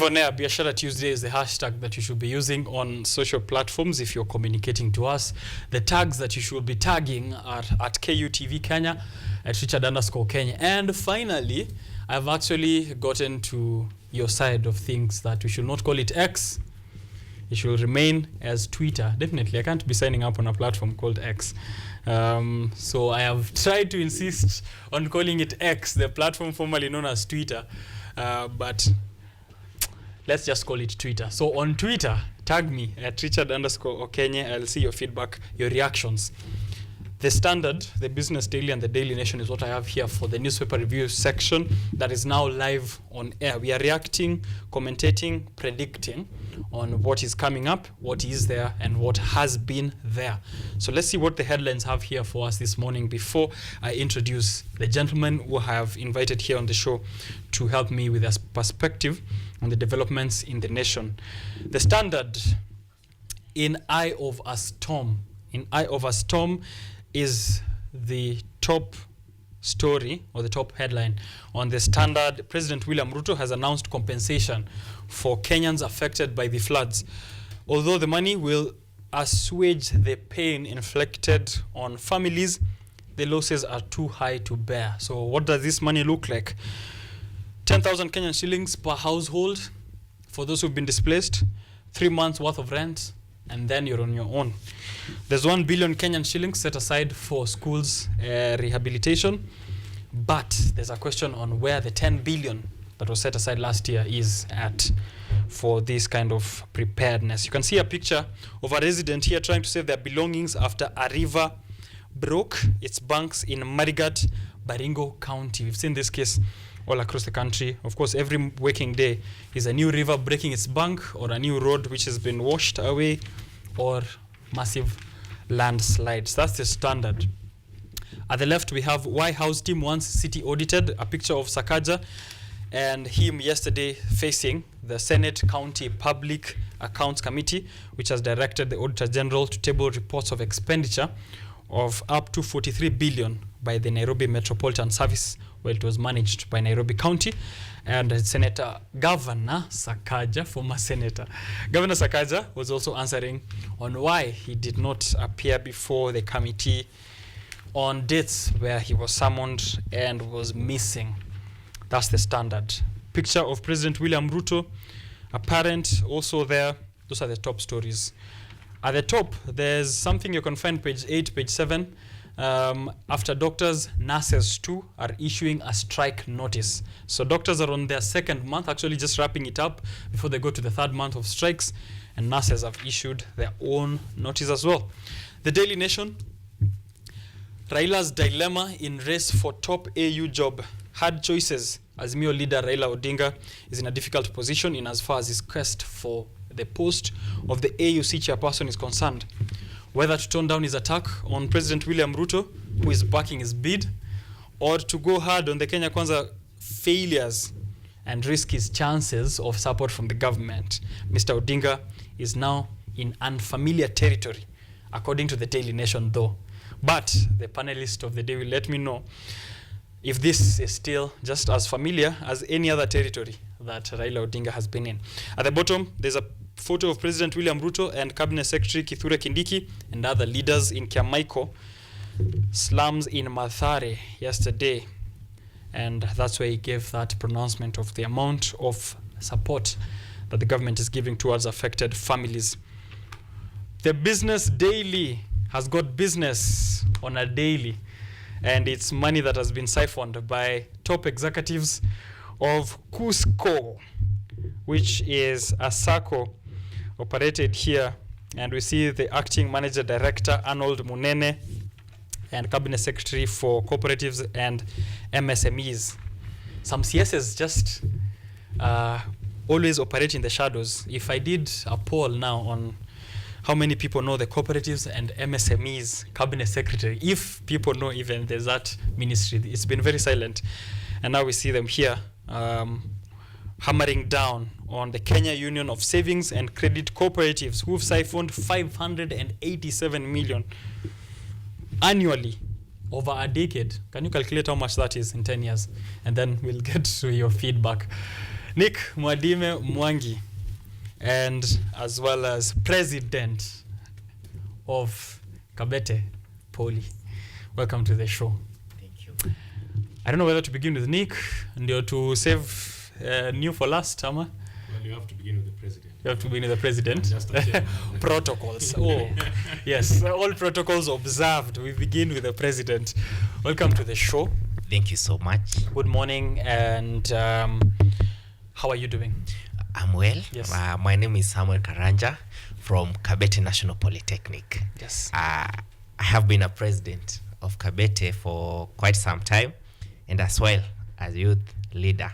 On air, Biashara Tuesday is the hashtag that you should be using on social platforms if you're communicating to us. The tags that you should be tagging are at KUTV Kenya, at Richard_Kenya. And finally, I've actually gotten to your side of things that we should not call it X. It should remain as Twitter. Definitely, I can't be signing up on a platform called X. So I have tried to insist on calling it X, the platform formerly known as Twitter. But let's just call it Twitter. So on Twitter, tag me at Richard_Kenya. I'll see your feedback, your reactions. The Standard, the Business Daily, and the Daily Nation is what I have here for the newspaper review section that is now live on air. We are reacting, commentating, predicting on what is coming up, what is there, and what has been there. So let's see what the headlines have here for us this morning before I introduce the gentlemen who I have invited here on the show to help me with their perspective on the developments in the nation. The Standard, in eye of a storm. In eye of a storm is the top story or the top headline on the Standard. President William Ruto has announced compensation for Kenyans affected by the floods. Although the money will assuage the pain inflicted on families, the losses are too high to bear. So what does this money look like? 10,000 Kenyan shillings per household for those who've been displaced, 3 months worth of rent, and then you're on your own. There's 1 billion Kenyan shillings set aside for schools rehabilitation, but there's a question on where the 10 billion that was set aside last year is at for this kind of preparedness. You can see a picture of a resident here trying to save their belongings after a river broke its banks in Marigat, Baringo County. We've seen this case all across the country. Of course, every waking day is a new river breaking its bank, or a new road which has been washed away, or massive landslides. That's the Standard. At the left, we have why House team wants city audited, a picture of Sakaja and him yesterday facing the Senate County Public Accounts Committee, which has directed the Auditor General to table reports of expenditure of up to 43 billion by the Nairobi Metropolitan Service, where it was managed by Nairobi County. And Governor Sakaja, former senator, Governor Sakaja was also answering on why he did not appear before the committee on dates where he was summoned and was missing. That's the Standard. Picture of President William Ruto, apparent also there. Those are the top stories. At the top, there's something you can find page 8, page 7. After doctors, nurses too are issuing a strike notice. So doctors are on their second month, actually just wrapping it up before they go to the third month of strikes, and nurses have issued their own notice as well. The Daily Nation, Raila's dilemma in race for top AU job. Hard choices. Azimio leader Raila Odinga is in a difficult position in as far as his quest for the post of the AUC chairperson is concerned. Whether to tone down his attack on President William Ruto, who is backing his bid, or to go hard on the Kenya Kwanza failures and risk his chances of support from the government. Mr. Odinga is now in unfamiliar territory, according to the Daily Nation though. But the panelist of the day will let me know if this is still just as familiar as any other territory that Raila Odinga has been in. At the bottom, there's a photo of President William Ruto and Cabinet Secretary Kithure Kindiki and other leaders in Kiamaiko slums in Mathare yesterday. And that's where he gave that pronouncement of the amount of support that the government is giving towards affected families. The Business Daily has got business on a daily, and it's money that has been siphoned by top executives of Cusco, which is a SACCO operated here. And we see the acting manager director, Arnold Munene, and cabinet secretary for cooperatives and MSMEs. Some CSs just always operate in the shadows. If I did a poll now on how many people know the cooperatives and MSMEs cabinet secretary, if people know even there's that ministry, it's been very silent. And now we see them here hammering down on the Kenya Union of Savings and Credit Cooperatives, who've siphoned 587 million annually over a decade. Can you calculate how much that is in 10 years? And then we'll get to your feedback. Nick Mwadime Mwangi, and as well as president of Kabete Poly. Welcome to the show. Thank you. I don't know whether to begin with Nick, ndio to save new for last, ama? Well, you have to begin with the president. You have to begin with the president. Just a chairman. Protocols. Oh, yes. All protocols observed. We begin with the president. Welcome to the show. Thank you so much. Good morning, and how are you doing? I'm well. Yes. My name is Samuel Karanja from Kabete National Polytechnic. Yes. I have been a president of Kabete for quite some time, and as well as youth leader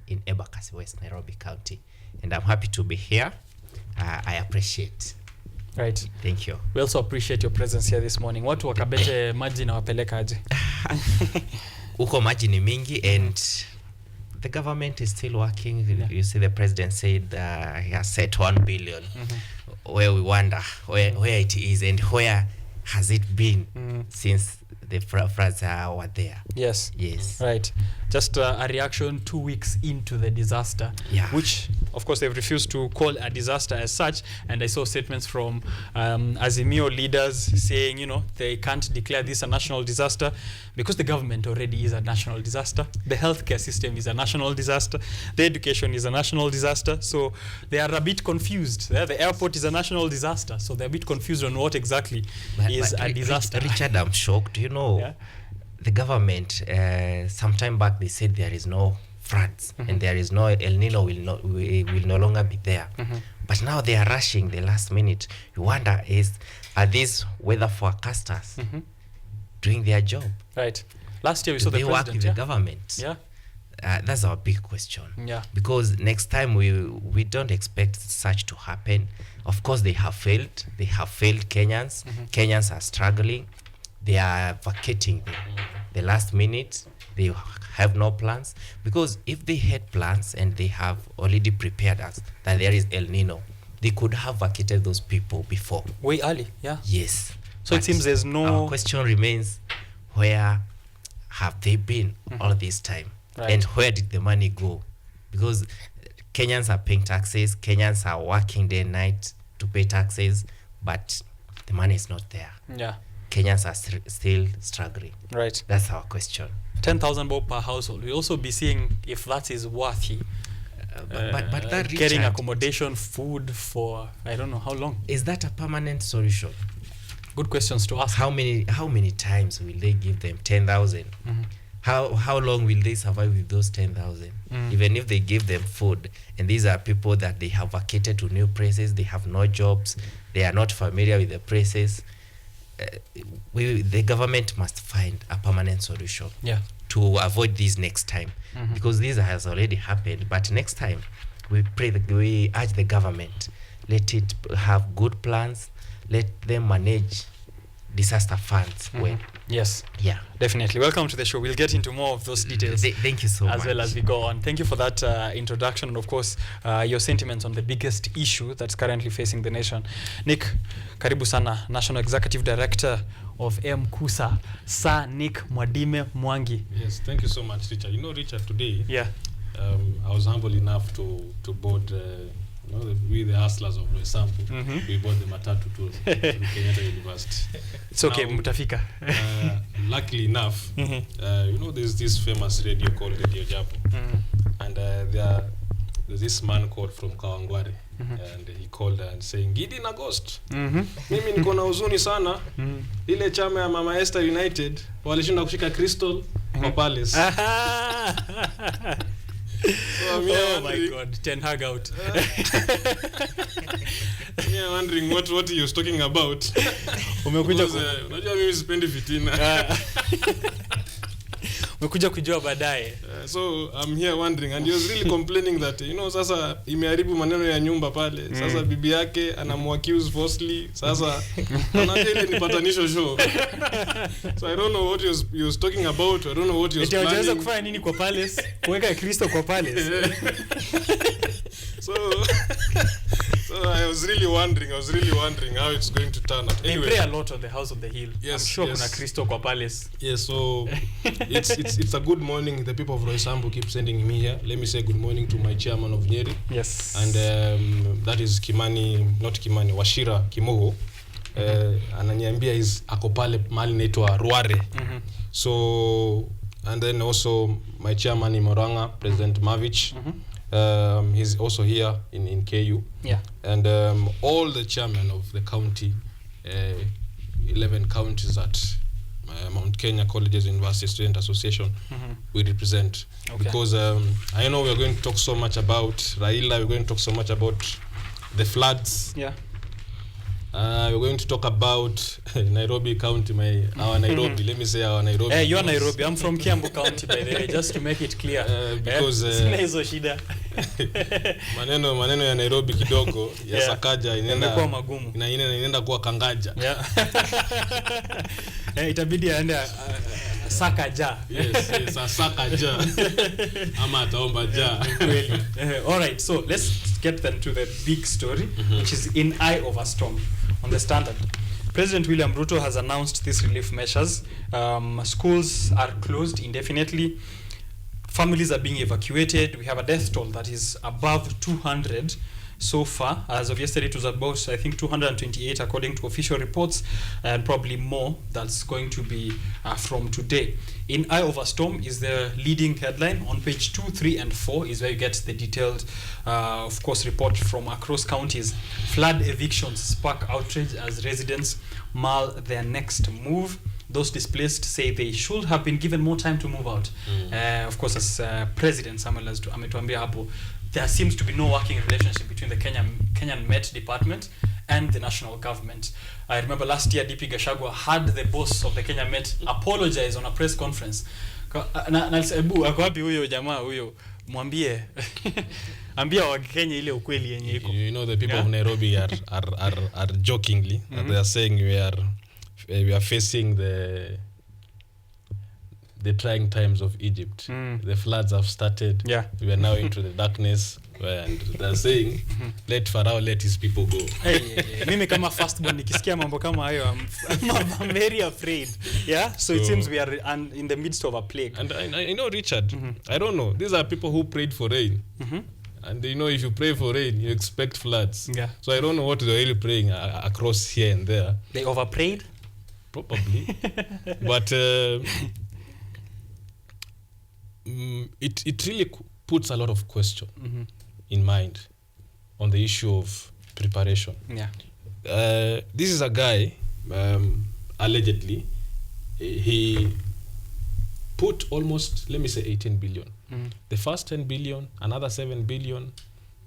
in Embakasi West, Nairobi County. And I'm happy to be here. I appreciate. Right. Thank you. We also appreciate your presence here this morning. Watu wa Kabete maji na wapeleka aje? Uko maji ni mingi, and the government is still working. Yeah. You see, the president said he has set 1 billion. Where we wonder where it is and where has it been since the floods were there. Yes. Yes. Right. Just a reaction 2 weeks into the disaster, yeah. Which, of course, they've refused to call a disaster as such. And I saw statements from Azimio leaders saying, you know, they can't declare this a national disaster because the government already is a national disaster. The healthcare system is a national disaster. The education is a national disaster. So they are a bit confused. The airport is a national disaster. So they're a bit confused on what exactly is a disaster. Richard, I'm shocked. You know, yeah? The government, some time back, they said there is no floods and there is no El Nino will no longer be there. But now they are rushing the last minute. You wonder, are these weather forecasters doing their job? Right. Last year we saw the president. They work with the government. Yeah. That's our big question. Yeah. Because next time we don't expect such to happen. Of course, they have failed. They have failed Kenyans. Kenyans are struggling. They are vacating the last minute. They have no plans. Because if they had plans and they have already prepared us that there is El Nino, they could have vacated those people before. Way early, yeah. Yes. So it seems there's no... Our question remains, where have they been all this time? Right. And where did the money go? Because Kenyans are paying taxes. Kenyans are working day and night to pay taxes. But the money is not there. Yeah. Kenyans are still struggling. Right. That's our question. 10,000 bob per household. We'll also be seeing if that is worthy. But that, getting Richard, accommodation, food for I don't know how long. Is that a permanent solution? Good questions to ask. How many times will they give them 10,000? How long will they survive with those 10,000? Even if they give them food, and these are people that they have vacated to new places, they have no jobs, they are not familiar with the places. The government must find a permanent solution, yeah, to avoid this next time, because this has already happened. But next time, we urge the government, let it have good plans, let them manage disaster funds well. Yes. Yeah. Definitely. Welcome to the show. We'll get into more of those details. Thank you so much. As well as we go on. Thank you for that introduction, and of course your sentiments on the biggest issue that's currently facing the nation. Nick, karibu sana, National Executive Director of MKUSA, Sir Nick Mwadime Mwangi. Yes, thank you so much, Richard. You know, Richard, today, yeah, I was humble enough to board, we the hustlers of Resambu, we bought the matatu to Kenyatta University. It's okay, now, mutafika. Luckily enough, you know, there's this famous radio called Radio Japo, and there's this man called from Kawangware, and he called and saying, Gidi na Ghost, mimi niko na huzuni sana, ile chama ya Mama Esther United walishinda kushika Crystal kwa Palace. So oh my God, Ten Hag out. Yeah, wondering what he was talking about. Umekuja unajua mimi sipendi fitina. Umekuja kujua baadaye. So I'm here wondering, and he was really complaining that, you know, sasa imeharibu maneno ya nyumba pale. Sasa bibi yake anamuaccuse falsely. Sasa anataka ile ni patanisho show. So I don't know what he was talking about. I don't know what he was planning. Anaweza kufanya nini kwa Palace? Kuweka Kristo kwa Palace. So I was really really wondering how it's going to turn out. They pray a lot on the house on the hill. Yes, I'm sure yes. kuna Kristo kwa palace. Yes, so it's a good morning. The people of Roysambu keep sending me here. Let me say good morning to my chairman of Nyeri. Yes. And that is Washira Kimoho. Ananiambia is ako pale mahali naitwa Ruare. So, and then also my chairman in Moranga, President Mavich. He's also here in KU. Yeah. And all the chairmen of the county, 11 counties at Mount Kenya Colleges University Student Association, we represent. Okay. Because I know we're going to talk so much about Raila, we're going to talk so much about the floods. Yeah. We're going to talk about Nairobi County, our Nairobi. Let me say our Nairobi. Hey, you're Nairobi. I'm from Kiambu County, by the way, just to make it clear. Because sina hizo shida. maneno ya Nairobi kidogo ya Sakaja inaenda magumu. Inaenda kuwa Kangaja. Yeah. Itabidi aende Sakaja. Yes, Sakaja. Ama ataomba ja. All right, so let's get then to the big story, which is in eye of a storm. On the Standard, President William Ruto has announced these relief measures. Schools are closed indefinitely. Families are being evacuated. We have a death toll that is above 200 so far. As of yesterday, it was about, I think, 228 according to official reports, and probably more that's going to be from today. In eye of a storm is the leading headline. On page 2, 3, and 4 is where you get the detailed, of course, report from across counties. Flood evictions spark outrage as residents mull their next move. Those displaced say they should have been given more time to move out. Of course, as President Samuel ametuambia hapo, there seems to be no working relationship between the Kenyan Met Department and the national government. I remember last year DP Gachagua had the boss of the Kenya Met apologize on a press conference. Na ebu ako wapi huyo jamaa huyo, mwambie ambia wa Kenya ile ukweli yenye iko. You know, the people of Nairobi are jokingly they are saying we are facing the trying times of Egypt. The floods have started. Yeah. We are now into the darkness, and they're saying, let Pharaoh let his people go. Hey. Mimi kama firstborn nikisikia mambo kama hayo, I'm very afraid. Yeah. So it seems we are in the midst of a plague. And I know, Richard. I don't know. These are people who prayed for rain. And you know, if you pray for rain, you expect floods. Yeah. So I don't know what they're really praying across here and there. They overprayed? Probably. But it really puts a lot of question in mind on the issue of preparation. Yeah. This is a guy, allegedly, he put almost, let me say, 18 billion. The first 10 billion, another 7 billion,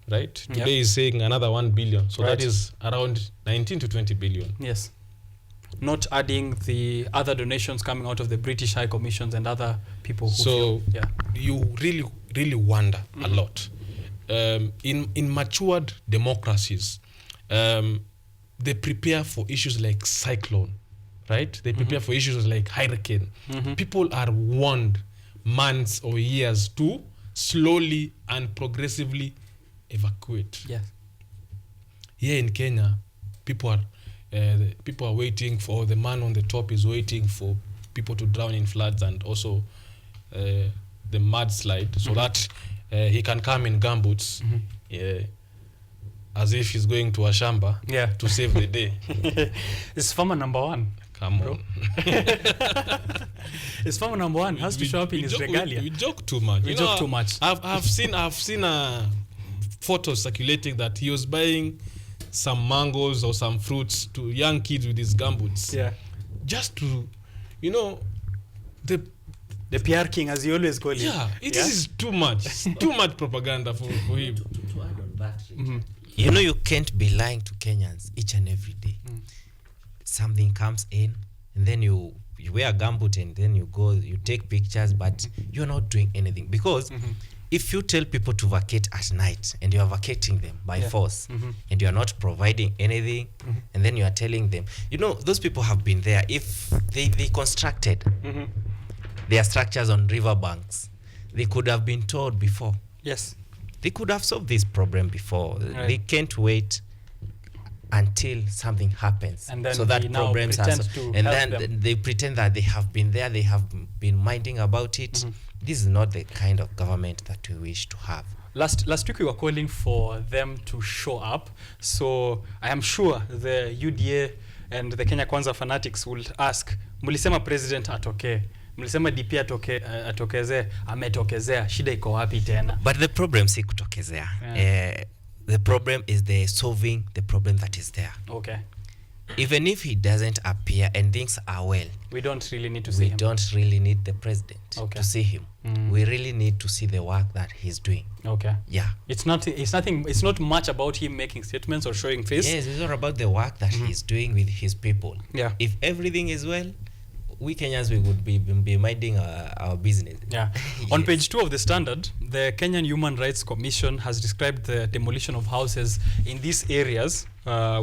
right? Today he's saying another 1 billion. So that is around 19 to 20 billion. Yes. Not adding the other donations coming out of the British High Commissions and other people who you really wonder a lot. In matured democracies, they prepare for issues like cyclone, right? They prepare for issues like hurricane. People are warned months or years to slowly and progressively evacuate. Yes. Here in Kenya, people are waiting for, the man on the top is waiting for people to drown in floods and also the mudslide, so that he can come in gumboots as if he's going to a shamba to save the day. It's farmer number one. Come on. It's farmer number one. Has to show up in his regalia. We joke too much. We joke too much. I've seen photos circulating that he was buying some mangoes or some fruits to young kids with his gumboots. Yeah. Just to, you know, the PR king, as you always call him. Yeah, it is too much. Too much propaganda for him. To add on that, you know, you can't be lying to Kenyans each and every day. Something comes in, and then you wear a gumboot, and then you go, you take pictures, but you're not doing anything. Because if you tell people to vacate at night, and you are vacating them by force, and you are not providing anything, and then you are telling them, you know, those people have been there. If they constructed their structures on riverbanks, they could have been told before. Yes. They could have solved this problem before. Right. They can't wait until something happens. And then so they that now problems are pretend to and help then them. they pretend that they have been there, they have been minding about it. This is not the kind of government that we wish to have. Last week we were calling for them to show up. So I am sure the UDA and the Kenya Kwanza fanatics will ask, mulisema president atoke, mulisema DP atoke, atokeze, ametokezea, shida iko wapi tena? But the problem si kutokezea. The problem is the solving the problem that is there. Okay. Even if he doesn't appear and things are well, We don't really need to see him. we don't really need the president Okay. to see him. We really need to see the work that he's doing. Okay. Yeah. It's not much about him making statements or showing face. Yes, it's all about the work that he's doing with his people. Yeah. If everything is well, we Kenyans, we would be minding our business. Yeah. Yes. On page 2 of the Standard, the Kenyan Human Rights Commission has described the demolition of houses in these areas,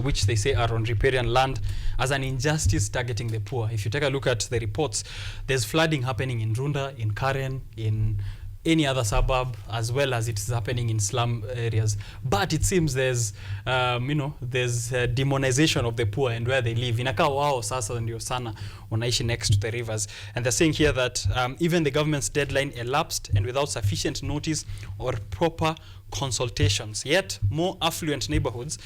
which they say are on riparian land, as an injustice targeting the poor. If you take a look at the reports, there's flooding happening in Runda, in Karen, in any other suburb, as well as it's happening in slum areas. But it seems there's demonization of the poor and where they live. Inakaa wao sasa ndio sana wanaishi next to the rivers. And they're saying here that even the government's deadline elapsed and without sufficient notice or proper consultations. Yet more affluent neighborhoods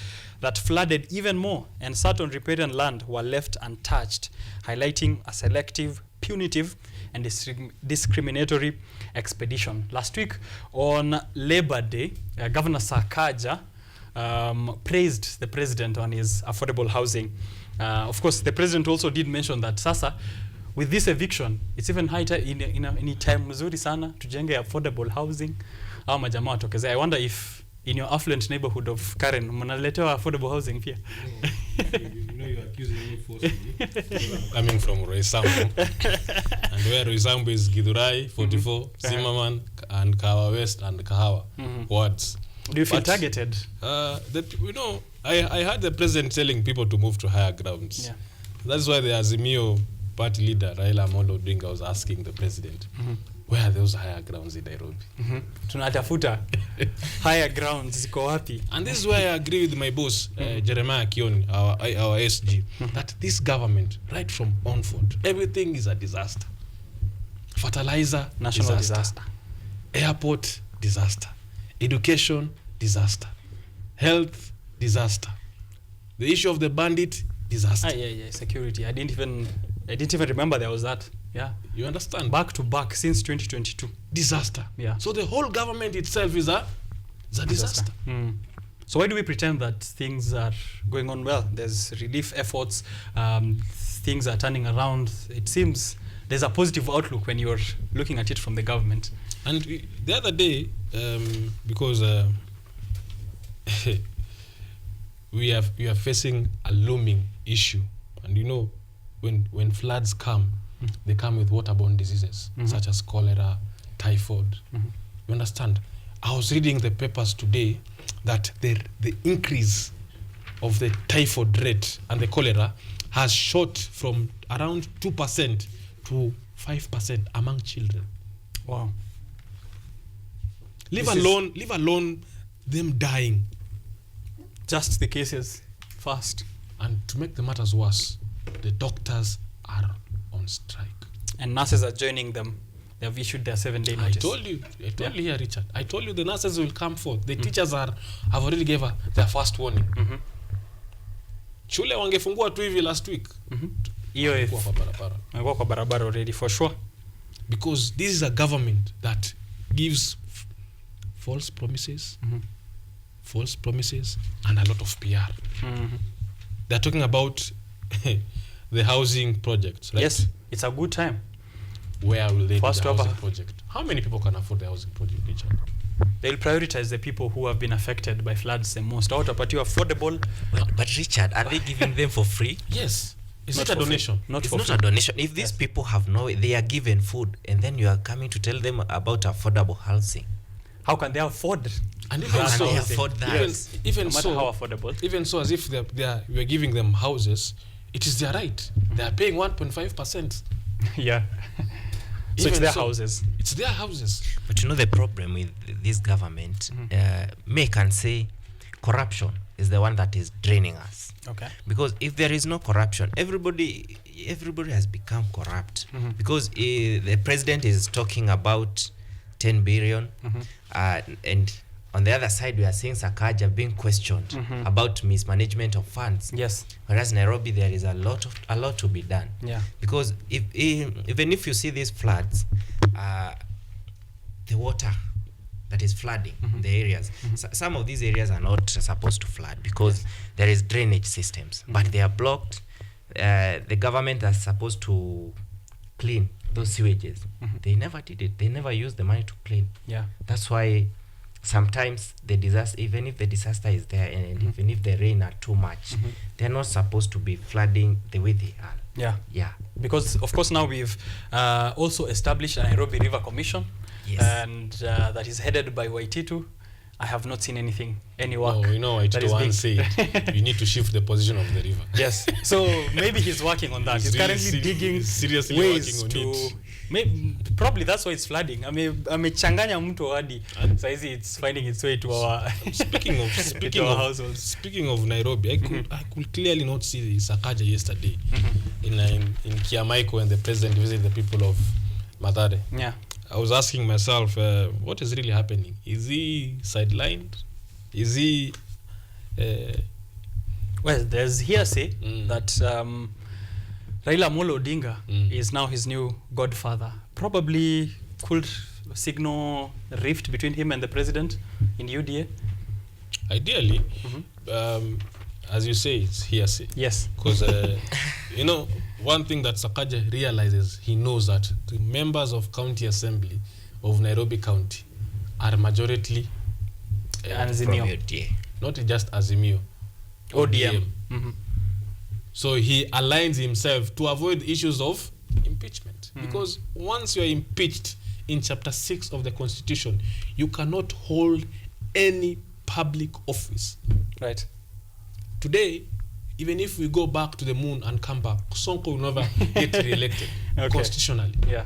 that flooded even more and sat on riparian land were left untouched, highlighting a selective, punitive and discriminatory expedition. Last week on Labor Day, Governor Sakaja praised the president on his affordable housing. Of course, the president also did mention that sasa with this eviction, it's even high time in time mzuri sana tujenge affordable housing. Au majamaa watokezea. I wonder if in your affluent neighborhood of Karen mnaletewa affordable housing pia. You know you're accusing me falsely. I'm coming from Roysambu. And where Roysambu is Githurai, 44, Zimmerman, and Kahawa West and Kahawa wards. Do you feel But, targeted? I heard the president telling people to move to higher grounds. Yeah. That's why the Azimio party leader, Raila Amolo Odinga, was asking the president, where are those higher grounds in Nairobi? Tunatafuta higher grounds ziko wapi? And this is why I agree with my boss, Jeremiah Kioni, our SG, that this government, right from onward, everything is a disaster. Fertilizer, National disaster. Airport, disaster. Education, disaster. Health, disaster. The issue of the bandit, disaster. Yeah, security. I didn't even remember there was that. Yeah. You understand? Back to back since 2022. Disaster. Yeah. So the whole government itself is a disaster. So why do we pretend that things are going on well? There's relief efforts, things are turning around. It seems there's a positive outlook when you're looking at it from the government. And the other day, because we are facing a looming issue, and you know, when floods come, they come with waterborne diseases such as cholera, typhoid. You understand? I was reading the papers today that the increase of the typhoid rate and the cholera has shot from around 2% to 5% among children. Wow. Leave alone them dying. Just the cases fast. And to make the matters worse, the doctors are on strike. And nurses are joining them. They have issued their 7-day notice. I told you here, Richard. I told you the nurses will come forth. The teachers have already gave their first warning. Shule wangefungua tu hivi last week. Hiyo Kwa barabara. wako kwa barabara already for sure. Because this is a government that gives false promises and a lot of PR. They're talking about the housing projects, right? Yes, it's a good time. Where will they First do the over. housing project? How many people can afford the housing project, Richard? They'll prioritize the people who have been affected by floods the most. Out about you affordable. But Richard, are they giving them for free? Yes. Is Not it a for free. donation? Not It's for not free. a donation. If these people have they are given food, and then you are coming to tell them about affordable housing. How can they afford? And How even can so, they afford that? even No matter so, how affordable. even so, as if we are giving them houses, it is their right. They are paying 1.5%. Yeah. So Even it's their so, houses. It's their houses. But you know the problem with this government, may can say corruption. is the one that is draining us. Okay. Because if there is no corruption, everybody has become corrupt. Because the president is talking about 10 billion, and on the other side we are seeing Sakaja being questioned about mismanagement of funds. Yes. Whereas Nairobi, there is a lot to be done. Yeah. Because even if you see these floods, the water that is flooding the areas, some of these areas are not supposed to flood because there is drainage systems, but they are blocked. The government that's supposed to clean those sewages, they never did it. They never used the money to clean. Yeah. That's why sometimes the disaster, even if the disaster is there, and even if the rain are too much, they're not supposed to be flooding the way they are. Yeah. Yeah. Because of course now we've also established a Nairobi River Commission. Yes. And that is headed by Waititu. I have not seen any work. No, you know, that is Waititu being- once said you need to shift the position of the river. Yes. So maybe he's working on that. He's He's really currently digging he's seriously ways working on to it. probably that's why it's flooding. Amechanganya mto hadi saizi it's finding its way to our Speaking of Nairobi, I could clearly not see Sakaja yesterday in Kiamaiko when the president visited the people of Mathare. Yeah. I was asking myself, what is really happening? Is he sidelined? Is he? Well, there's hearsay that Raila Amolo Odinga Mm. is now his new godfather. Probably could signal a rift between him and the president in UDA. Ideally, as you say, it's hearsay. Yes. Because, you know, one thing that Sakaja realizes, he knows that the members of county assembly of Nairobi County are majority Azimio. From UDA. not just Azimio, ODM. Mhm. So he aligns himself to avoid issues of impeachment. Because once you are impeached in chapter 6 of the constitution, you cannot hold any public office. Right. Today, even if we go back to the moon and come back, Sonko will never get re-elected Okay. constitutionally. Yeah.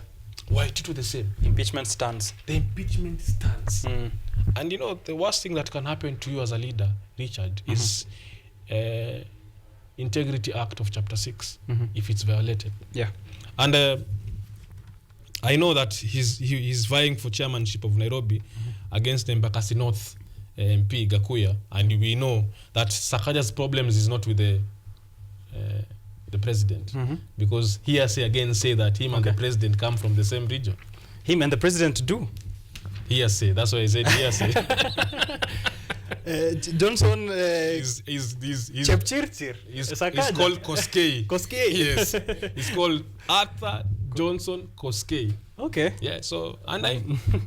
Why to the same? Impeachment stands. The impeachment stands. Mm. And you know, the worst thing that can happen to you as a leader, Richard, is Integrity Act of Chapter 6, if it's violated. Yeah. And I know that he's vying for chairmanship of Nairobi against the Embakasi North MP Gakuya, and we know that Sakaja's problems is not with the president, because hearsay again say that him and the president come from the same region. Him and the president do. Hearsay, that's why I said hearsay. Johnson he's Chepchirchir. He's Sakaja. called Koskei. Koskei. Yes. He's called Arthur Johnson Koskei. Okay. Yeah, so, and I...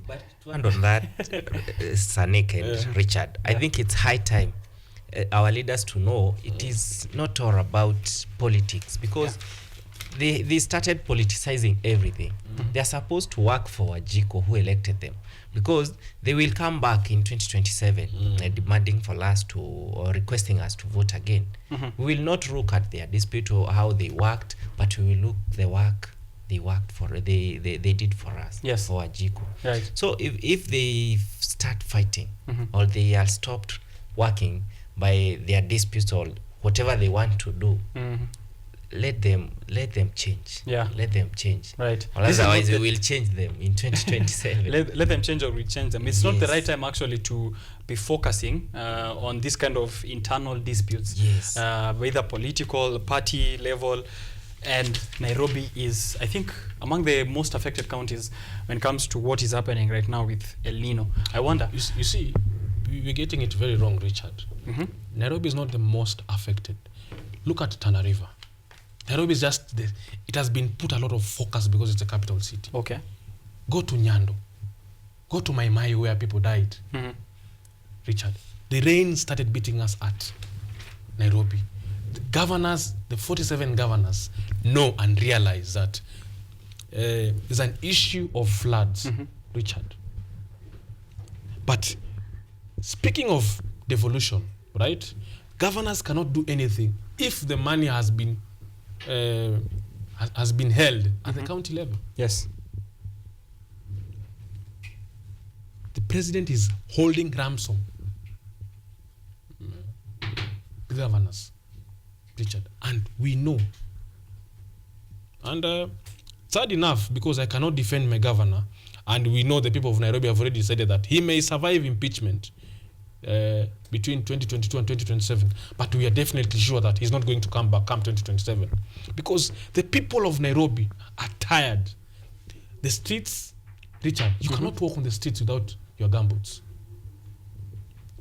But to add on that, Sanik and Richard, I think it's high time our leaders to know it is not all about politics, because they started politicizing everything. They are supposed to work for Wajiko, who elected them, because they will come back in 2027 demanding for us to, or requesting us to vote again. We will not look at their dispute or how they worked, but we will look the work they worked for, they did for us, Yes. for Wajiko. Right. So if they start fighting, or they are stopped working by their disputes or whatever they want to do, let them change. Yeah. Let them change. Right. Or This is otherwise not we the- will change them in 2027. let them change or we change them. It's not the Yes. right time actually to be focusing on this kind of internal disputes. Yes. Whether political, party level. And Nairobi is, I think, among the most affected counties when it comes to what is happening right now with El Nino. I wonder. You see, we're getting it very wrong, Richard. Nairobi is not the most affected. Look at Tana River. Nairobi is just, it has been put a lot of focus because it's a capital city. Okay. Go to Nyando. Go to Mai where people died. Richard, the rain started beating us at Nairobi. The governors, the 47 governors, know and realize that there's an issue of floods, Richard. But speaking of devolution, right? Governors cannot do anything if the money has been held at the county level. Yes. The president is holding ransom governors, Richard, and we know. And sad enough, because I cannot defend my governor, and we know the people of Nairobi have already decided that he may survive impeachment between 2022 and 2027, but we are definitely sure that he's not going to come back come 2027, because the people of Nairobi are tired. The streets, Richard, you cannot walk on the streets without your gumboots.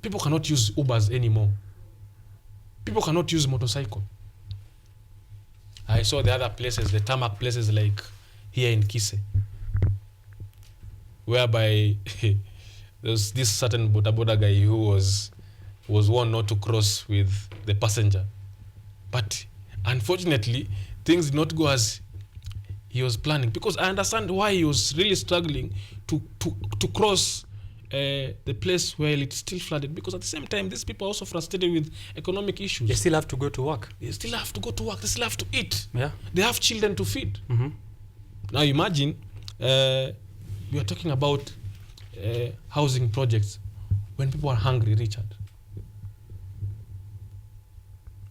People cannot use Ubers anymore. People cannot use motorcycle. I saw the other places, the tarmac places like here in Kise, whereby there's this certain boda guy who was warned not to cross with the passenger. But unfortunately, things did not go as he was planning, because I understand why he was really struggling to cross the place where it's still flooded, because at the same time, these people are also frustrated with economic issues. They still have to go to work. They still have to go to work. They still have to eat. Yeah. They have children to feed. Mm-hmm. Now imagine we are talking about housing projects when people are hungry, Richard.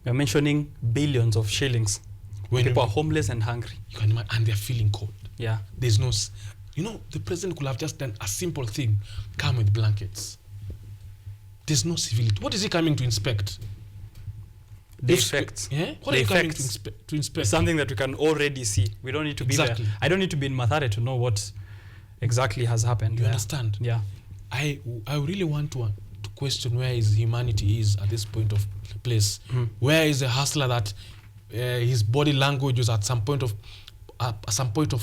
You're mentioning billions of shillings. When people are homeless and hungry. You can imagine, and they're feeling cold. Yeah. There's no, the president could have just done a simple thing, come with blankets. There's no civility. What is he coming to inspect? The effects. Yeah? What are you coming to inspect? Something that we can already see. We don't need to be there. I don't need to be in Mathare to know what exactly has happened. You understand? Yeah. I really want to question where his humanity is at this point of place. Where is the hustler that his body language was at some point of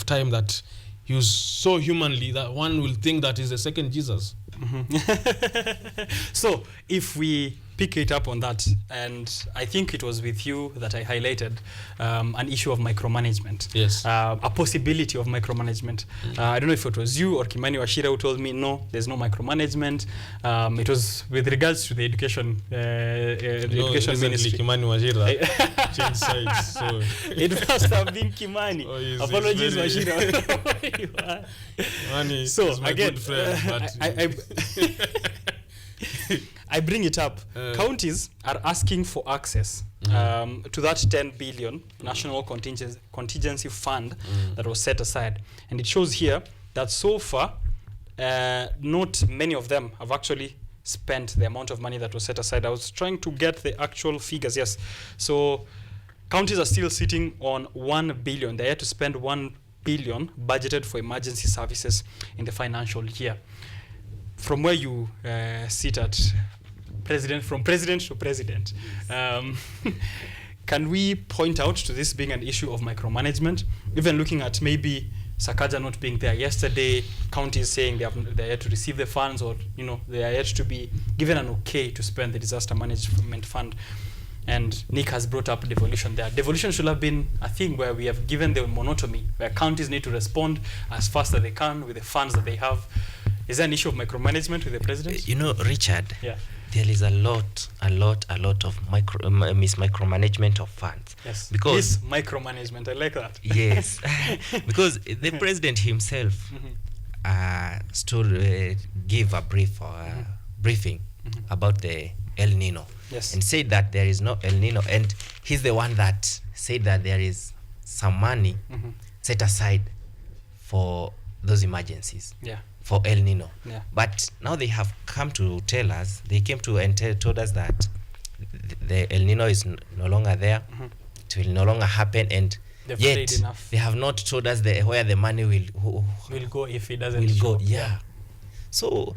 time that he was so humanly that one will think that he's the second Jesus. So if we pick it up on that, and I think it was with you that I highlighted an issue of micromanagement. Yes. A possibility of micromanagement. I don't know if it was you or Kimani Wachira who told me, no, there's no micromanagement. It was with regards to the education ministry. Kimani Wachira changed sides. So. It must have been Kimani. Apologies, Wachira. Kimani so is my again, good friend, but I bring it up. Counties are asking for access to that 10 billion national contingency fund that was set aside. And it shows here that so far, not many of them have actually spent the amount of money that was set aside. I was trying to get the actual figures, yes. So counties are still sitting on 1 billion. They had to spend 1 billion budgeted for emergency services in the financial year. From where you sit at from president to president, can we point out to this being an issue of micromanagement? Even looking at maybe Sakaja not being there yesterday, counties saying they are yet to receive the funds, or they are yet to be given an okay to spend the disaster management fund. And Nick has brought up devolution there. Devolution should have been a thing where we have given the monotony, where counties need to respond as fast as they can with the funds that they have. Is there an issue of micromanagement with the president? Richard, yeah. There is a lot of micromanagement of funds. Yes. Because micromanagement, I like that. Yes, because the president himself gave a briefing about the El Nino. Yes. And said that there is no El Nino, and he's the one that said that there is some money set aside for those emergencies. Yeah. For El Nino. Yeah. But now they have come to tell us, told us that the El Nino is no longer there. It will no longer happen, and yet they have not told us where the money will go if it doesn't go. Yeah. So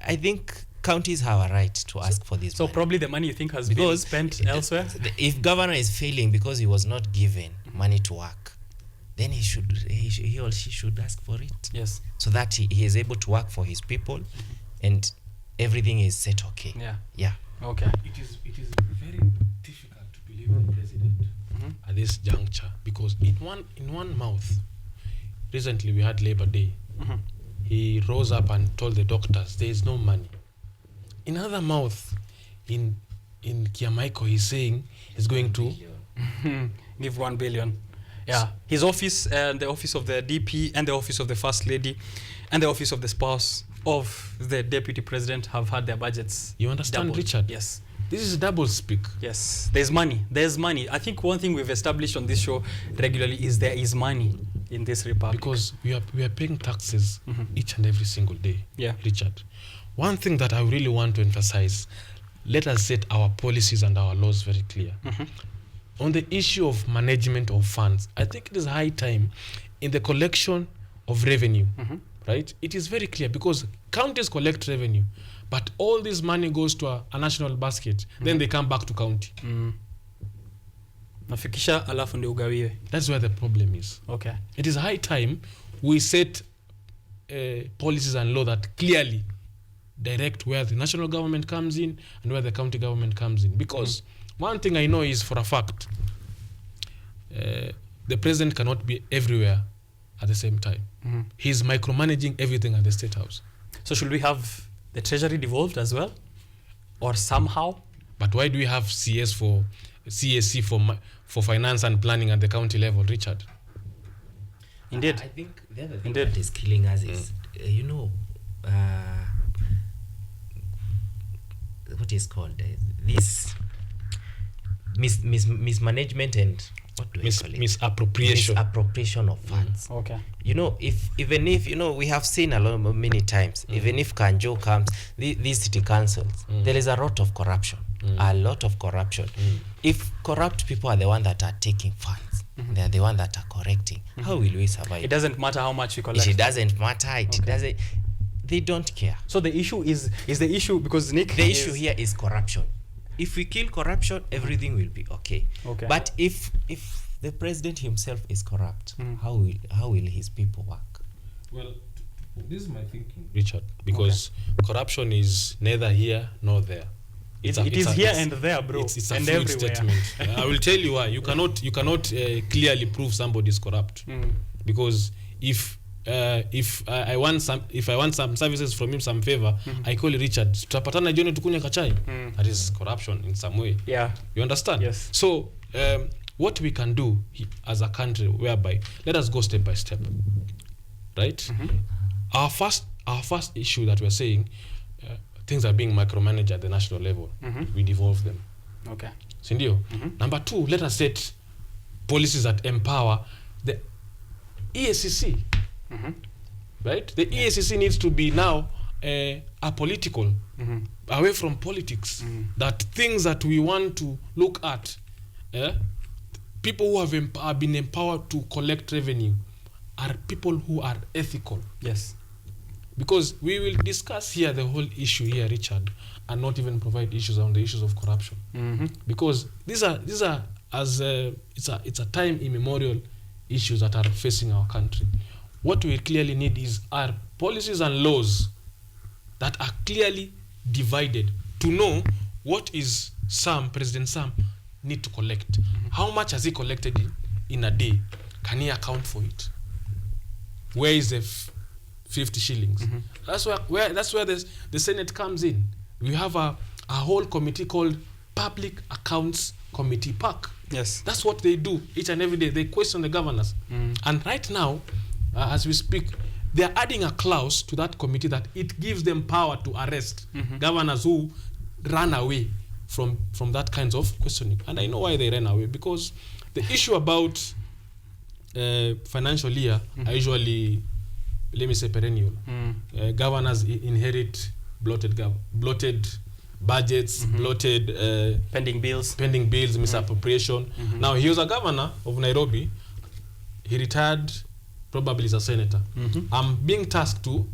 I think counties have a right to ask for this. So money. Probably the money you think has been spent elsewhere? If governor is failing because he was not given money to work, then he or she should ask for it. Yes. So that he is able to work for his people and everything is set okay. Yeah. Yeah. Okay. It is very difficult to believe the president at this juncture, because in one mouth, recently we had Labor Day. He rose up and told the doctors there is no money. In another mouth, in Kiamaiko, he's saying he's going to give 1 billion. Yeah, his office and the office of the DP and the office of the First Lady and the office of the spouse of the Deputy President have had their budgets. You understand, doubled. Richard? Yes. This is double speak. Yes, there's money. There's money. I think one thing we've established on this show regularly is there is money in this republic. Because we are paying taxes each and every single day. Yeah. Richard, one thing that I really want to emphasize, let us set our policies and our laws very clear. On the issue of management of funds, I think it is high time in the collection of revenue, right? It is very clear because counties collect revenue, but all this money goes to a national basket, then they come back to county. Nafikisha alafu ndio ugawiwe. That's where the problem is. Okay. It is high time we set policies and law that clearly direct where the national government comes in and where the county government comes in. Because one thing I know is for a fact, the president cannot be everywhere at the same time. He's micromanaging everything at the State House. So should we have the treasury devolved as well? Or somehow? But why do we have CAC for finance and planning at the county level, Richard? Indeed. I think the other thing that is killing us is, what is called this mismanagement and what do we call it? Misappropriation of funds. Okay. Even if we have seen many times, even if Kanjo comes, these city councils, there is a lot of corruption. A lot of corruption. If corrupt people are the one that are taking funds, they are the one that are correcting. How will we survive? It doesn't matter how much you collect. It doesn't matter. It doesn't. They don't care. So the issue is the issue because Nick. The issue here is corruption. If we kill corruption, everything will be okay. Okay. But if the president himself is corrupt, how will his people work? Well, this is my thinking, Richard, because corruption is neither here nor there. It is here and there, bro. It's a and fluid everywhere. statement. I will tell you why. You cannot clearly prove somebody is corrupt, because if I want some services from him, some favor, I call Richard. Tutapatana jioni tukunywe kachai. That is corruption in some way. Yeah. You understand? Yes. So what we can do as a country, whereby let us go step by step, right? Our first issue that we're saying, things are being micromanaged at the national level. We devolve them. Okay. Sindio? Number two, let us set policies that empower the EACC. Right? The EACC needs to be now apolitical, away from politics. That things that we want to look at, people who have been empowered to collect revenue are people who are ethical. Yes. Because we will discuss here the whole issue here, Richard, and not even provide issues on the issues of corruption. Because these are it's a time immemorial issues that are facing our country. What we clearly need is our policies and laws that are clearly divided to know what is President Sam need to collect. How much has he collected in a day? Can he account for it? Where is the 50 shillings? That's where the Senate comes in. We have a whole committee called Public Accounts Committee, PAC. Yes. That's what they do each and every day. They question the governors. And right now, as we speak, they are adding a clause to that committee that it gives them power to arrest governors who run away from that kinds of questioning. And I know why they ran away, because the issue about financial year are usually, let me say, perennial. Governors inherit bloated budgets, bloated pending bills, misappropriation. Now, he was a governor of Nairobi. He retired, probably as a senator. I'm being tasked to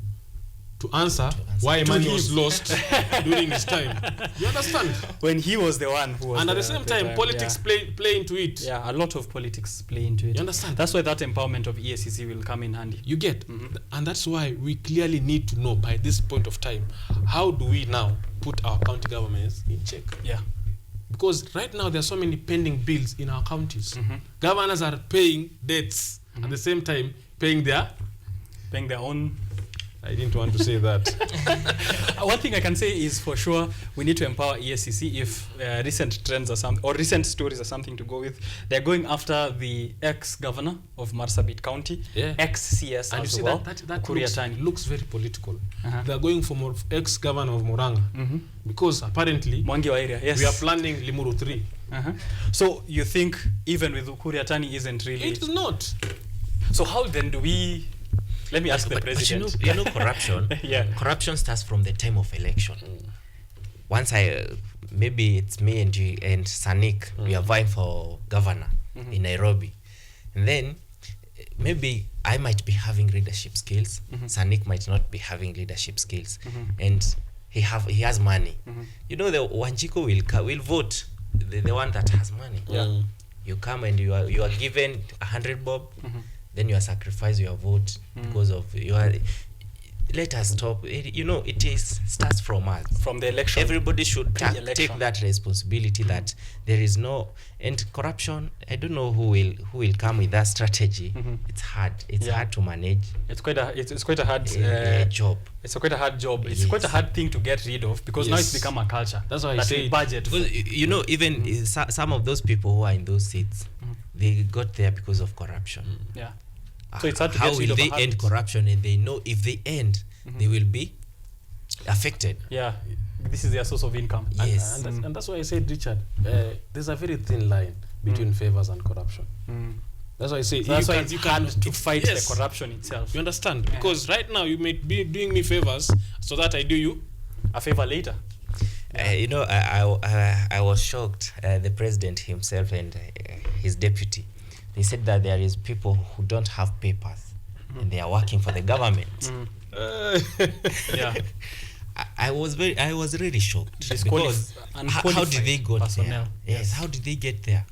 answer why money was lost during his time. You understand? When he was the one who was. And at the same time, politics play into it. Yeah, a lot of politics play into it. You understand? That's why that empowerment of EACC will come in handy. You get? And that's why we clearly need to know by this point of time, how do we now put our county governments in check? Yeah. Because right now there are so many pending bills in our counties. Governors are paying debts at the same time paying their own I didn't want to say that. One thing I can say is for sure we need to empower EACC if recent trends are something, or recent stories are something to go with. They're going after the ex-governor of Marsabit County, ex-CS And you as see well, that Ukur looks, Yatani. looks very political. Uh-huh. They're going for ex-governor of Murang'a because apparently Mwangi wa area, yes. we are planning Limuru 3. Uh-huh. So you think even with Ukur Yatani isn't really... It is not. So how then do we... Let me ask the But president. you know corruption. Yeah. Corruption starts from the time of election. Once maybe it's me and you and Sanik, we are vying for governor in Nairobi, and then maybe I might be having leadership skills. Sanik might not be having leadership skills, and he has money. You know, the Wanjiko will vote the one that has money. Yeah. You come and you are given 100 bob. Then you are sacrifice your vote because of let us stop. It starts from us. From the election. Everybody should Pre-election. take that responsibility that there is no and corruption. I don't know who will come with that strategy. It's hard. It's hard to manage. It's quite a hard job. It's quite a hard job. It's Yes. quite a hard thing to get rid of because now it's become a culture. That's why I that say we budget for. Because even some of those people who are in those seats, they got there because of corruption. Yeah. So it's hard to How get rid will of they end corruption? And they know if they end, they will be affected. Yeah. This is their source of income. Yes. And that's why I said, Richard, there's a very thin line between favors and corruption. That's why I say So that's why it's you hard to it's- fight yes. the corruption itself. You understand? Because right now you may be doing me favors so that I do you. A favor later. I was shocked. The president himself and his deputy, they said that there is people who don't have papers and they are working for the government. Yeah. I was really shocked because how Unqualified did they go personnel. there? Yes, how did they get there?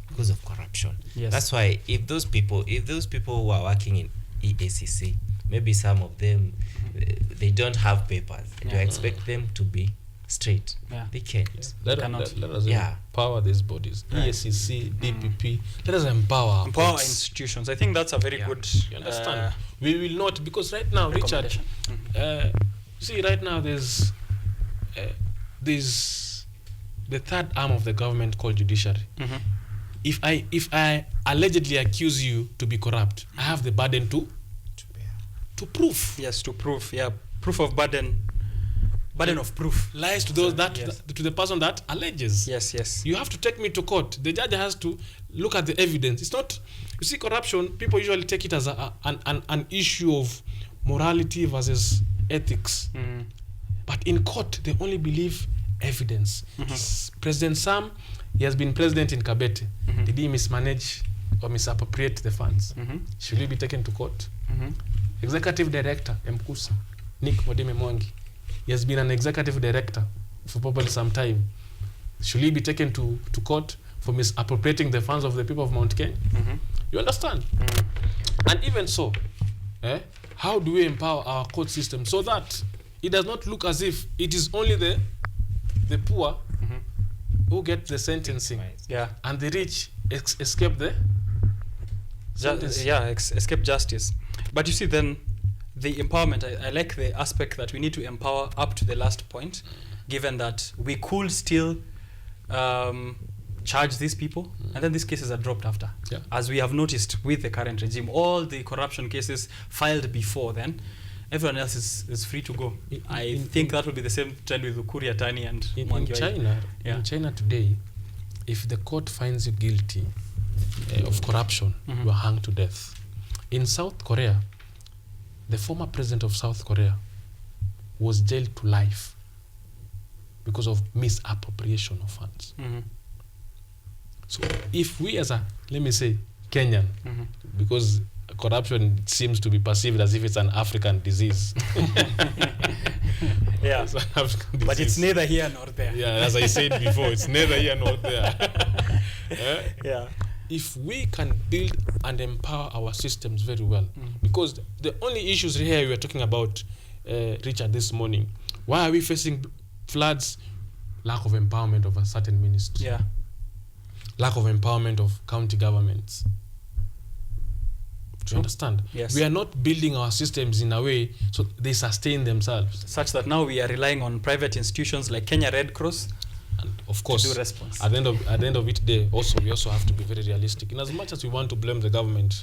Because of corruption. Yes. That's why if those people who are working in EACC, maybe some of them they don't have papers. Do you expect them to be straight? Yeah. They can't. Let cannot. us Yeah. empower these bodies. EACC, DPP. Let us empower our Empower courts. institutions. I think that's a very Yeah. good. You understand? We will not, because right now, Richard, see, right now there's the third arm of the government called judiciary. If I allegedly accuse you to be corrupt, I have the burden to prove. Yes, to prove. Yeah, proof of burden. Burden of proof. Lies to those Yes. to the person that alleges. Yes. You have to take me to court. The judge has to look at the evidence. It's not, you see, corruption, people usually take it as an issue of morality versus ethics. But in court, they only believe evidence. President Sam, he has been president in Kabete. Did he mismanage or misappropriate the funds? Should he be taken to court? Executive Director, Mkusa, Nick Modime Mwangi, he has been an executive director for probably some time. Should he be taken to court for misappropriating the funds of the people of Mount Kenya? You understand? And even so, how do we empower our court system so that it does not look as if it is only the poor who get the sentencing, Yeah. and the rich escape the sentence? Escape justice. But you see, then the empowerment, I like the aspect that we need to empower up to the last point, given that we could still charge these people, and then these cases are dropped after. Yeah. As we have noticed with the current regime, all the corruption cases filed before then, everyone else is free to go. I think that will be the same trend with Ukur Yatani and In Mwangi wa China, Yeah. in China today, if the court finds you guilty of corruption, you are hanged to death. In South Korea, the former president of South Korea was jailed to life because of misappropriation of funds. So if we as a, let me say, Kenyan, because corruption seems to be perceived as if it's an African disease. Yeah. It's an African disease. But it's neither here nor there. Yeah, as I said before, it's neither here nor there. Yeah. If we can build and empower our systems very well, because the only issues here we are talking about, Richard, this morning, why are we facing floods? Lack of empowerment of a certain ministry. Yeah. Lack of empowerment of county governments. Do True. You understand? Yes. We are not building our systems in a way so they sustain themselves. Such that now we are relying on private institutions like Kenya Red Cross And of course, to do response. at the end of it day, also we also have to be very realistic. In as much as we want to blame the government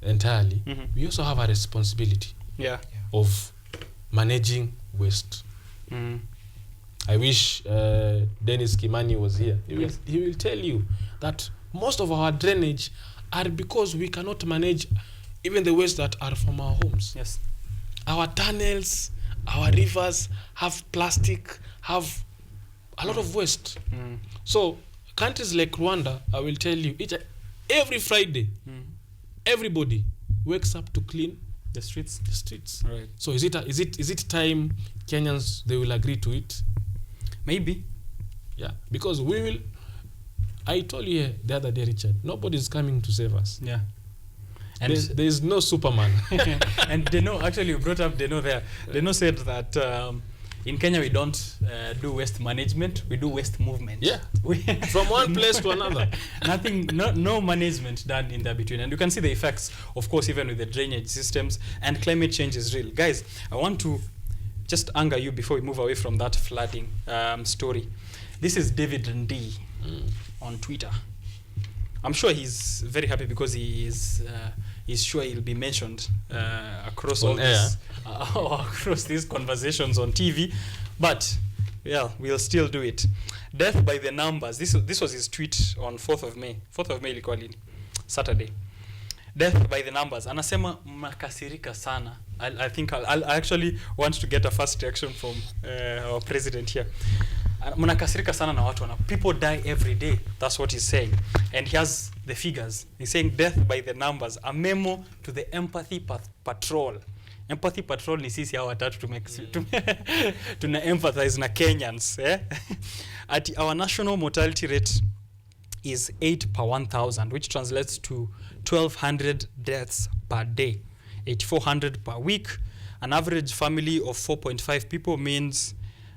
entirely, we also have a responsibility Yeah. of managing waste. I wish Dennis Kimani was here. He will tell you that most of our drainage are because we cannot manage even the waste that are from our homes. Yes. Our tunnels, our rivers have plastic, have a lot of waste. So countries like Rwanda, I will tell you, every Friday, everybody wakes up to clean The streets. the streets. Right. So is it time Kenyans they will agree to it? Maybe. Yeah, because we will. I told you the other day, Richard, nobody is coming to save us. Yeah. And There is no Superman. and Deno, actually you brought up Deno there. Deno said that in Kenya we don't do waste management, we do waste movement. Yeah. From one place to another. Nothing, no management done in there between. And you can see the effects, of course, even with the drainage systems, and climate change is real. Guys, I want to just anger you before we move away from that flooding story. This is David Ndi on Twitter. I'm sure he's very happy because he's sure he'll be mentioned across On all this, across these conversations on TV. But yeah, we'll still do it. Death by the numbers. This was his tweet on 4th of May. 4th of May ilikuwa lini? Saturday. Death by the numbers. Anasema mnakasirika sana. I think I actually want to get a first reaction from our president here. Mnakasirika sana na watu people die every day. That's what he's saying. And he has the figures. He's saying death by the numbers. A memo to the empathy patrol. Empathy patrol ni sisi hawa watatu tuna empathize na Kenyans. At our national mortality rate is 8 per 1,000, which translates to 1,200 deaths per day, 8,400 per week. An average family of 4.5 people means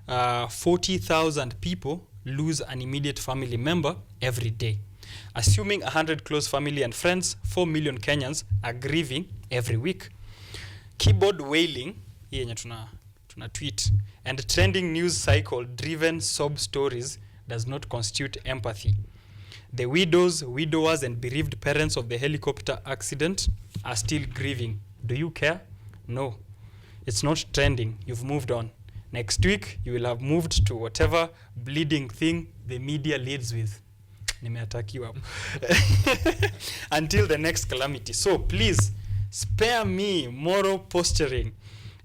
40,000 people lose an immediate family member every day. Assuming 100 close family and friends, 4 million Kenyans are grieving every week. Keyboard wailing, hii yenye tuna tweet, and trending news cycle driven sob stories does not constitute empathy. The widows, widowers, and bereaved parents of the helicopter accident are still grieving. Do you care? No. It's not trending. You've moved on. Next week, you will have moved to whatever bleeding thing the media leads with. Nimeatakiwa. Until the next calamity. So please, spare me moral posturing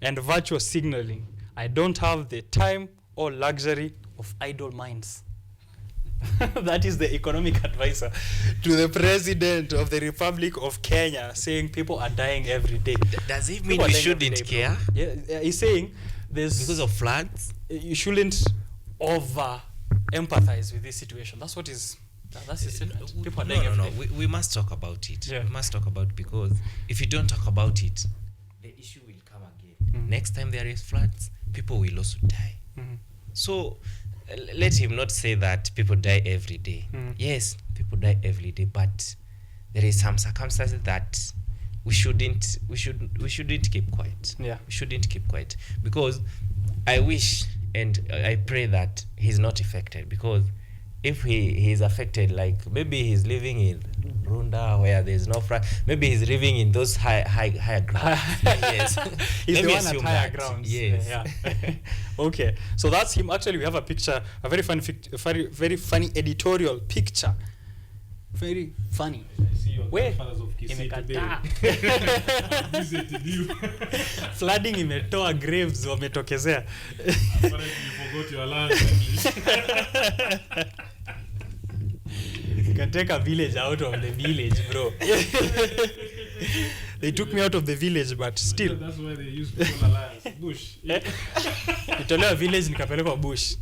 and virtual signaling. I don't have the time or luxury of idle minds. That is the economic advisor to the president of the Republic of Kenya, saying people are dying every day. Does it mean we shouldn't care? Yeah, he's saying there's Because of floods? you shouldn't over empathize with this situation. That's what is. That's his statement. People are dying every day. We must talk about it. Yeah. We must talk about it, because if you don't talk about it, the issue will come again. Next time there is floods, people will also die. So let him not say that people die every day. Yes, people die every day, but there is some circumstances that we shouldn't keep quiet. Yeah. We shouldn't keep quiet, because I wish and I pray that he's not affected, because if he is affected, like maybe he's living in Runda where there's no maybe he's living in those higher grounds. Yes. He's Let the me one at assume higher that. grounds. Yes. Yeah. Okay. So that's him. Actually, we have a picture, a very funny, very funny editorial picture. Very funny. I see your Where? fathers of Kisii today. Imekataa. Visited you. Flooding imetoa graves wametokezea. Apparently you forgot your land. You can take a village out of the village, bro. They took me out of the village, but still. That's why they use People Alliance. Bush. Nitolewa village nikapelekwa bush.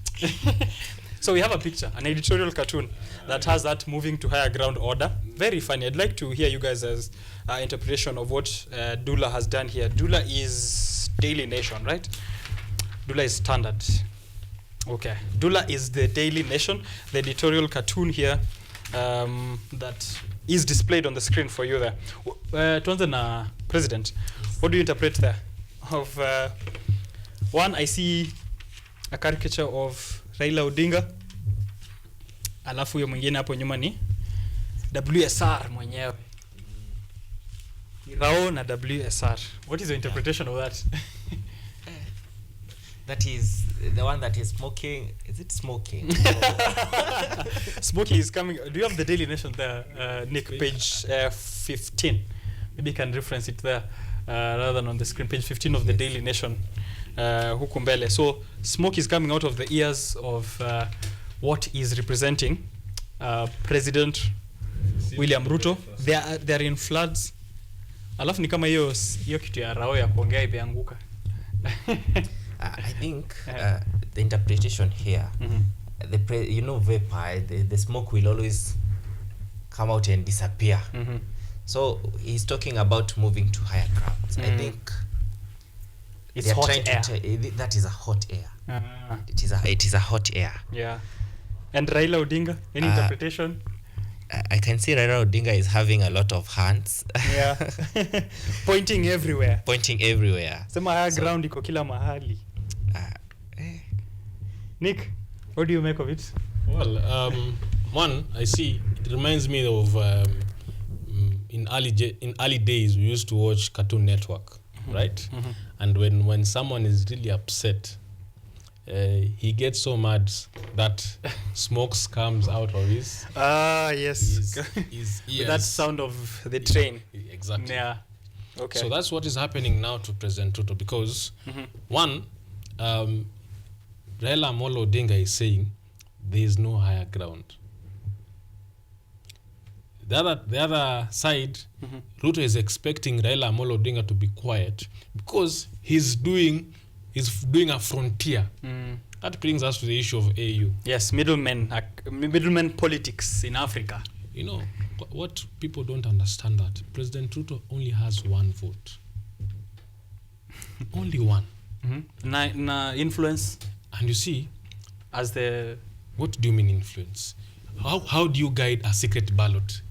So we have a picture, an editorial cartoon that has that moving to higher ground order. Very funny. I'd like to hear you guys' interpretation of what Dula has done here. Dula is Daily Nation, right? Dula is Standard. Okay. Dula is the Daily Nation. The editorial cartoon here that is displayed on the screen for you there. Tuanze na President, what do you interpret there? Of one, I see a caricature of Raila Odinga, alafu huyo mwingine hapo nyuma ni WSR mwenyewe. Rao na WSR. What is your interpretation of that? That is the one that is smoking. Is it smoking? Smokey is coming. Do you have the Daily Nation there, Nick? Page 15. Maybe you can reference it there rather than on the screen. Page 15 of the Daily Nation. Huku mbele. So smoke is coming out of the ears of what is representing President William Ruto. They are in floods. Alafu ni kama hiyo kitu ya Rao ya kuongea imeanguka. I think the interpretation here, vapor, the smoke will always come out and disappear. So he's talking about moving to higher grounds. I think It's hot air. That is a hot air. It is a hot air. Yeah. And Raila Odinga, any interpretation? I can see Raila Odinga is having a lot of hands. Yeah. Pointing everywhere. Sema higher ground iko kila mahali. Nick, what do you make of it? Well, one, I see, it reminds me of in early days we used to watch Cartoon Network, right? And when someone is really upset, he gets so mad that smoke comes out of his yes. his ears. That sound of the train. Exactly. Yeah. Okay. So that's what is happening now to President Ruto, because one, Raila Amolo Odinga is saying there is no higher ground. The other side, Ruto is expecting Raila Amolo Odinga to be quiet because he's doing a frontier. That brings us to the issue of AU. Yes, middlemen politics in Africa. You know, what people don't understand that President Ruto only has one vote. Only one. Na influence. And you see, as the... What do you mean influence? How do you guide a secret ballot?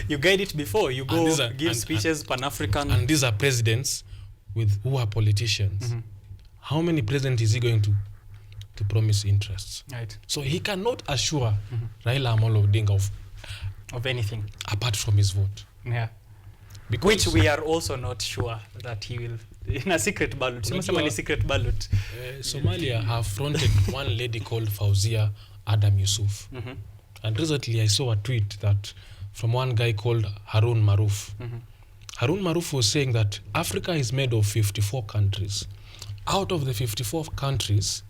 You guide it before you go give speeches Pan-African. And these are presidents who are politicians. How many presidents is he going to promise interests? Right. So he cannot assure Raila Amolo Odinga of anything apart from his vote. Yeah. Which we are also not sure that he will in a secret ballot. Secret ballot. Somalia have fronted one lady called Fauzia Adam Yusuf. And recently I saw a tweet that from one guy called Harun Maruf. Harun Maruf was saying that Africa is made of 54 countries. Out of the 54 countries,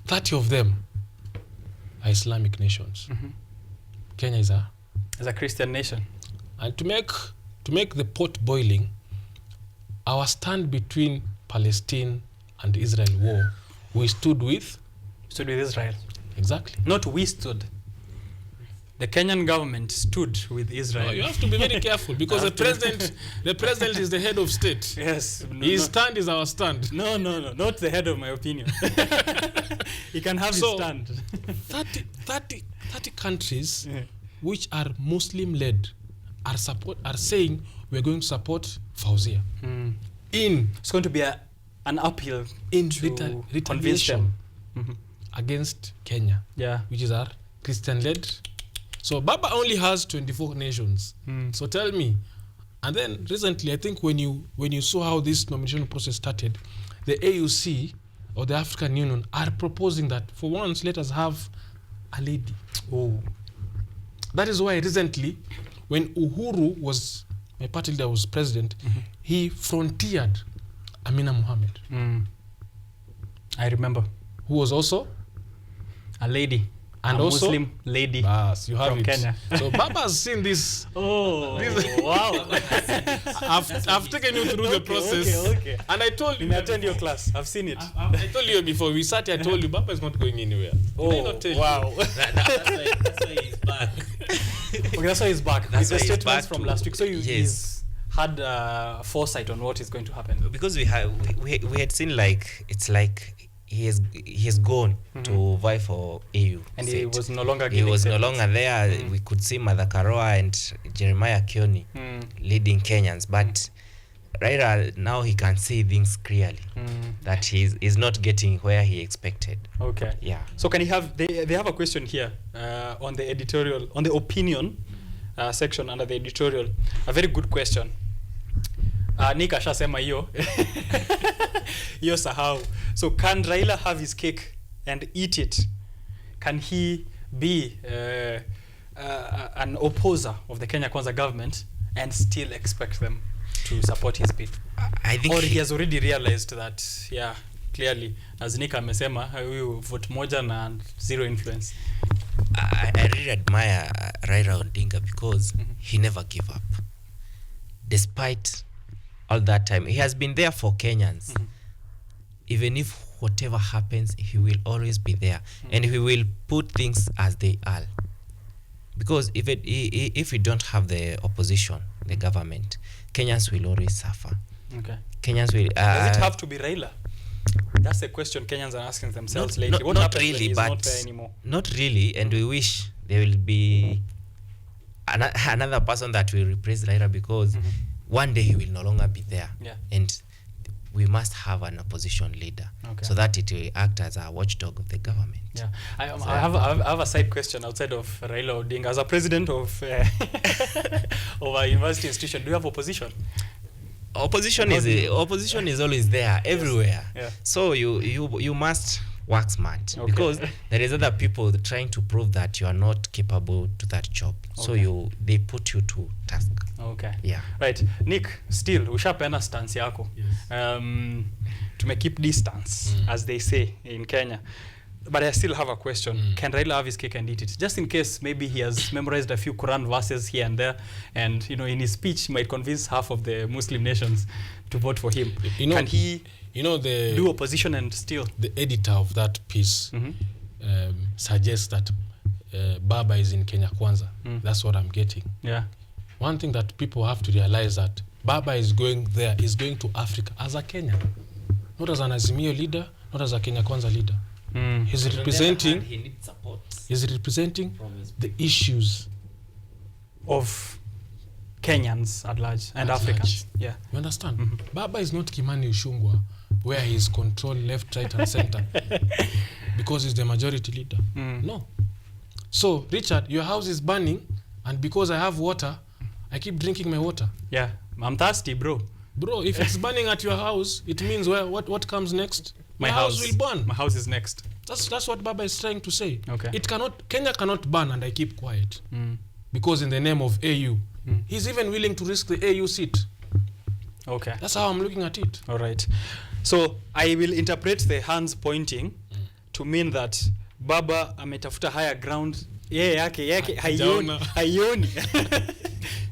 30 of them are Islamic nations. Kenya is a Christian nation. And to make the pot boiling, our stand between Palestine and Israel war, we stood with Israel. Exactly. Not we stood. The Kenyan government stood with Israel. No, you have to be very careful because the president is the head of state. Yes. His stand is our stand. No, not the head of my opinion. He can have his stand. 30 countries which are Muslim-led are saying we're going to support Fauzia. It's going to be an uphill in to retaliation against Kenya, which is our Christian-led. So Baba only has 24 nations. So tell me. And then recently, I think when you saw how this nomination process started, the AUC or the African Union are proposing that for once let us have a lady. Oh. That is why recently, when Uhuru was, my party leader was president, he frontiered Amina Mohammed. I remember. Who was also a lady. And a also Muslim lady you have from it. Kenya. So Baba has seen this. Oh, wow. I've taken you through the process. Okay. And I told you. You attend your class. I've seen it. I told you before we sat here, I told you Baba is not going anywhere. Oh, not tell wow. That's why he's back. Okay, that's why he's back. That's with the why he's statements back from to- last week. So Yes. he's had foresight on what is going to happen. Because we had seen it's like he has gone to vie for AU And seat. he was no longer He getting was no acceptance. longer there. We could see Martha Karua and Jeremiah Kioni leading Kenyans, but Raila now he can see things clearly that he's not getting where he expected. Okay. Yeah. So can he have they have a question here on the editorial, on the opinion section under the editorial. A very good question. Nick ashasema hiyo. Hiyo sahau. So can Raila have his cake and eat it? Can he be an opposer of the Kenya Kwanza government and still expect them to support his bid? I think or he has already realized that, yeah, clearly, as Nick amesema, huyu vote moja na zero influence. I really admire Raila Odinga because he never gave up. Despite all that time, he has been there for Kenyans. Even if whatever happens, he will always be there. And he will put things as they are. Because if we don't have the opposition, the government, Kenyans will always suffer. Okay. Kenyans will... Does it have to be Raila? That's the question Kenyans are asking themselves lately. What not happens really, when he's but not there anymore? Not really, and we wish there will be another person that will replace Raila because one day he will no longer be there. Yeah. And we must have an opposition leader so that it will act as a watchdog of the government. Yeah, I have a side question outside of Raila Odinga. As a president of of a university institution, do you have opposition? Opposition is always there everywhere. Yeah. So you must work smart because there is other people trying to prove that you are not capable to that job. So they put you to task. Okay. Yeah. Right. Nick, still ushapena stance yako. Yes. To keep distance, as they say in Kenya. But I still have a question. Can Raila have his cake and eat it? Just in case maybe he has memorized a few Quran verses here and there, and in his speech he might convince half of the Muslim nations to vote for him. Can he do opposition and still? The editor of that piece suggests that Baba is in Kenya Kwanza. That's what I'm getting. Yeah. One thing that people have to realize that Baba is going to Africa as a Kenyan, not as an Azimio leader, not as a Kenya Kwanza leader. He's representing the issues of Kenyans at large and Africans. Yeah. You understand? Baba is not Kimani Ichung'wah, where he's control left, right, and center because he's the majority leader. No. So, Richard, your house is burning, and because I have water, I keep drinking my water. Yeah. I'm thirsty, bro. Bro, if it's burning at your house, it means what comes next? My house will burn. My house is next. That's what Baba is trying to say. Okay. Kenya cannot burn and I keep quiet. Because in the name of AU, he's even willing to risk the AU seat. Okay. That's how I'm looking at it. All right. So I will interpret the hands pointing to mean that Baba ametafuta higher ground. Yake haioni.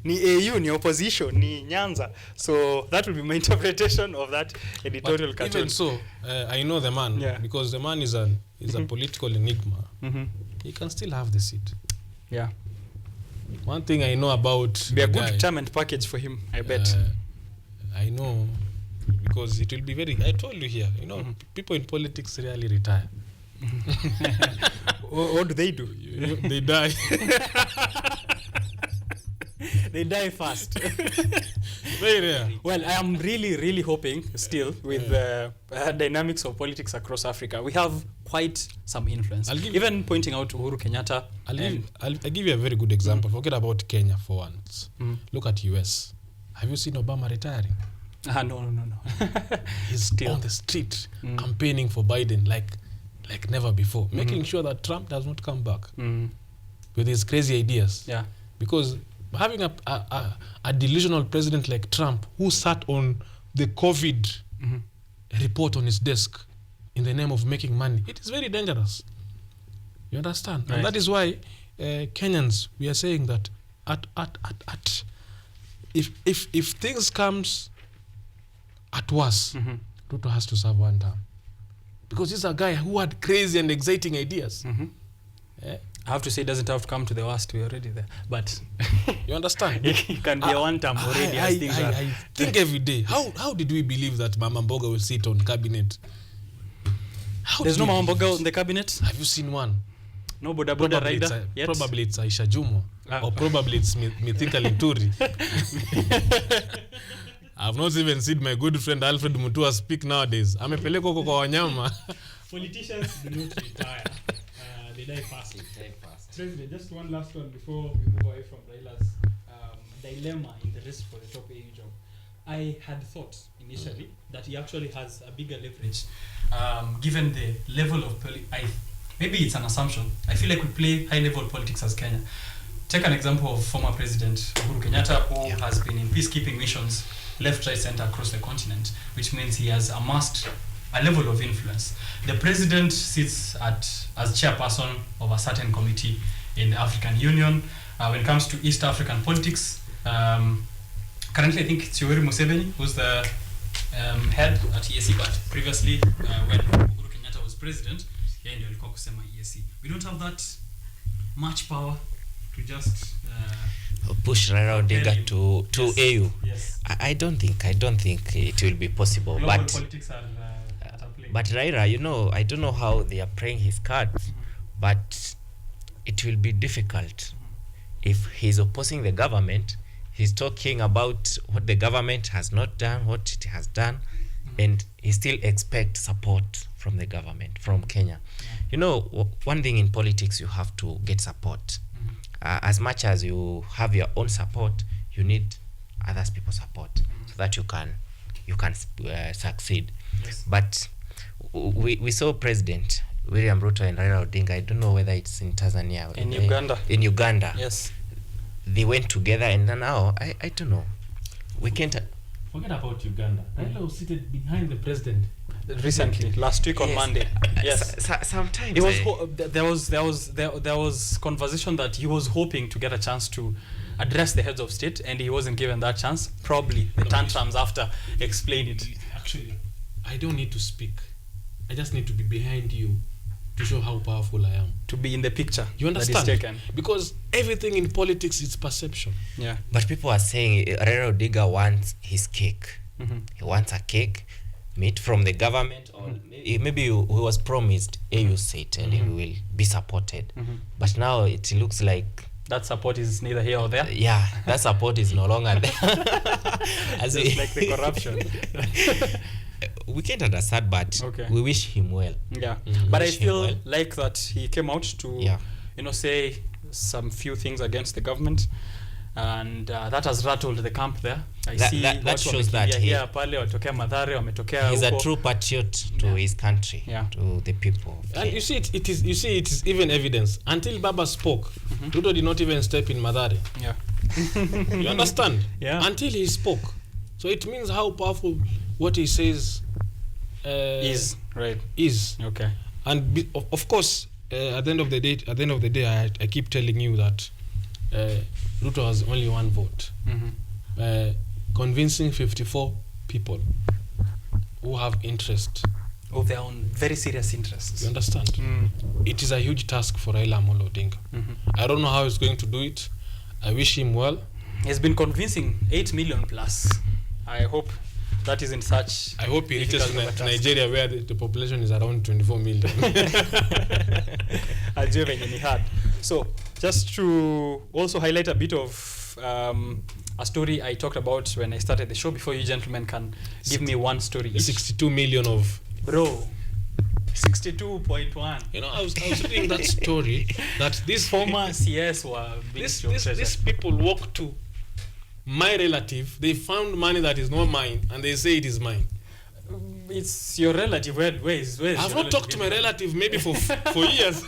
Ni AU, ni opposition, ni Nyanza. So that will be my interpretation of that editorial cartoon. Even so, I know the man because the man is a political enigma. He can still have the seat. Yeah. One thing I know about be a good retirement package for him, I bet. I know because it will be very. I told you here, people in politics rarely retire. What do they do? They die. They die fast. Very rare. Well, I am really hoping still with the dynamics of politics across Africa, we have quite some influence. Even pointing out Uhuru Kenyatta. I'll give you a very good example. Forget about Kenya for once. Look at US. Have you seen Obama retiring? No. He's still on the street campaigning for Biden like never before, making sure that Trump does not come back with his crazy ideas. Yeah. Because having a delusional president like Trump who sat on the COVID report on his desk in the name of making money, it is very dangerous. You understand? Right. And that is why Kenyans, we are saying that if things comes at worse, Ruto has to serve one term. Because he's a guy who had crazy and exciting ideas. I have to say, it doesn't have to come to the worst. We're already there. But you understand? You can be a one-term already. I think every day, how did we believe that Mama Mboga will sit on cabinet? How There's do no you Mama do Mboga this? in the cabinet. Have you seen one? No Boda Boda rider yet. Probably it's Aisha Jumwa. Ah. Or probably it's Mithika Linturi. I've not even seen my good friend Alfred Mutua speak nowadays. Amepeleka huko kwa wanyama. Politicians do not retire. They die fast. President, just one last one before we move away from Raila's dilemma in the race for the top AU job. I had thought initially that he actually has a bigger leverage, given the level of maybe it's an assumption. I feel like we play high-level politics as Kenya. Take an example of former President Uhuru Kenyatta, who has been in peacekeeping missions left, right, center across the continent, which means he has amassed a level of influence. The president sits as chairperson of a certain committee in the African Union. When it comes to East African politics, currently I think it's Yoweri Museveni who's the head at EAC, but previously when Uhuru Kenyatta was president, ndio alikuwa kusema EAC. We don't have that much power to just push Raila Odinga to Yes. AU. Yes. I don't think it will be possible. Global But politics are at a play. but Raila, I don't know how they are playing his cards, but it will be difficult if he's opposing the government. He's talking about what the government has not done, what it has done, and he still expects support from the government, from Kenya. One thing in politics, you have to get support. As much as you have your own support, you need others people's support so that you can succeed. Yes. But we saw President William Ruto and Raila Odinga. I don't know whether it's in Tanzania. In Uganda. In Uganda. Yes. They went together, and now I don't know. We can't. Forget about Uganda. Raila was seated behind the president. Recently, last week on Yes. Monday. Yes. Sometimes It was there was conversation that he was hoping to get a chance to address the heads of state, and he wasn't given that chance. Probably the tantrums after explain it. Actually, I don't need to speak. I just need to be behind you to show how powerful I am. To be in the picture. You understand? That is taken. Because everything in politics is perception. Yeah. But people are saying Raila Odinga wants his cake. He wants a cake, meat from the government, or maybe he was promised AU seat and he will be supported. But now it looks like That support is neither here or there. that support is no longer there. As Just like the corruption. we can't understand, but Okay. we wish him well. Yeah. But I Wish him still well. like that he came out to Yeah. say some few things against the government, and that has rattled the camp there. I see That watu shows that wamekimbia here pale, wametokea Mathare, wametokea He's a huko. true patriot to his country, Yeah. to the people. of And Kenya. you see, it is even evidence. Until Baba spoke, Ruto did not even step in Mathare. Yeah. You understand? Yeah. Until he spoke. So it means how powerful what he says Is right. is. Okay. And of course, at the end of the day, I keep telling you that Ruto has only one vote. Convincing 54 people who have interest. Of their own very serious interests. You understand? It is a huge task for Raila Amolo Odinga. I don't know how he's going to do it. I wish him well. He's been convincing 8 million plus. I hope that isn't such. I hope he reaches difficult of a task. Nigeria, where the population is around 24 million. Ajue venye ni hard. So just to also highlight a bit of a story I talked about when I started the show, before you gentlemen can give me one story each. 62 million of... Bro, 62.1. You know, I was reading that story that this Former CS were these people walk to my relative, they found money that is not mine, and they say it is mine. It's your relative. Where is I've not talked to my relative maybe for years.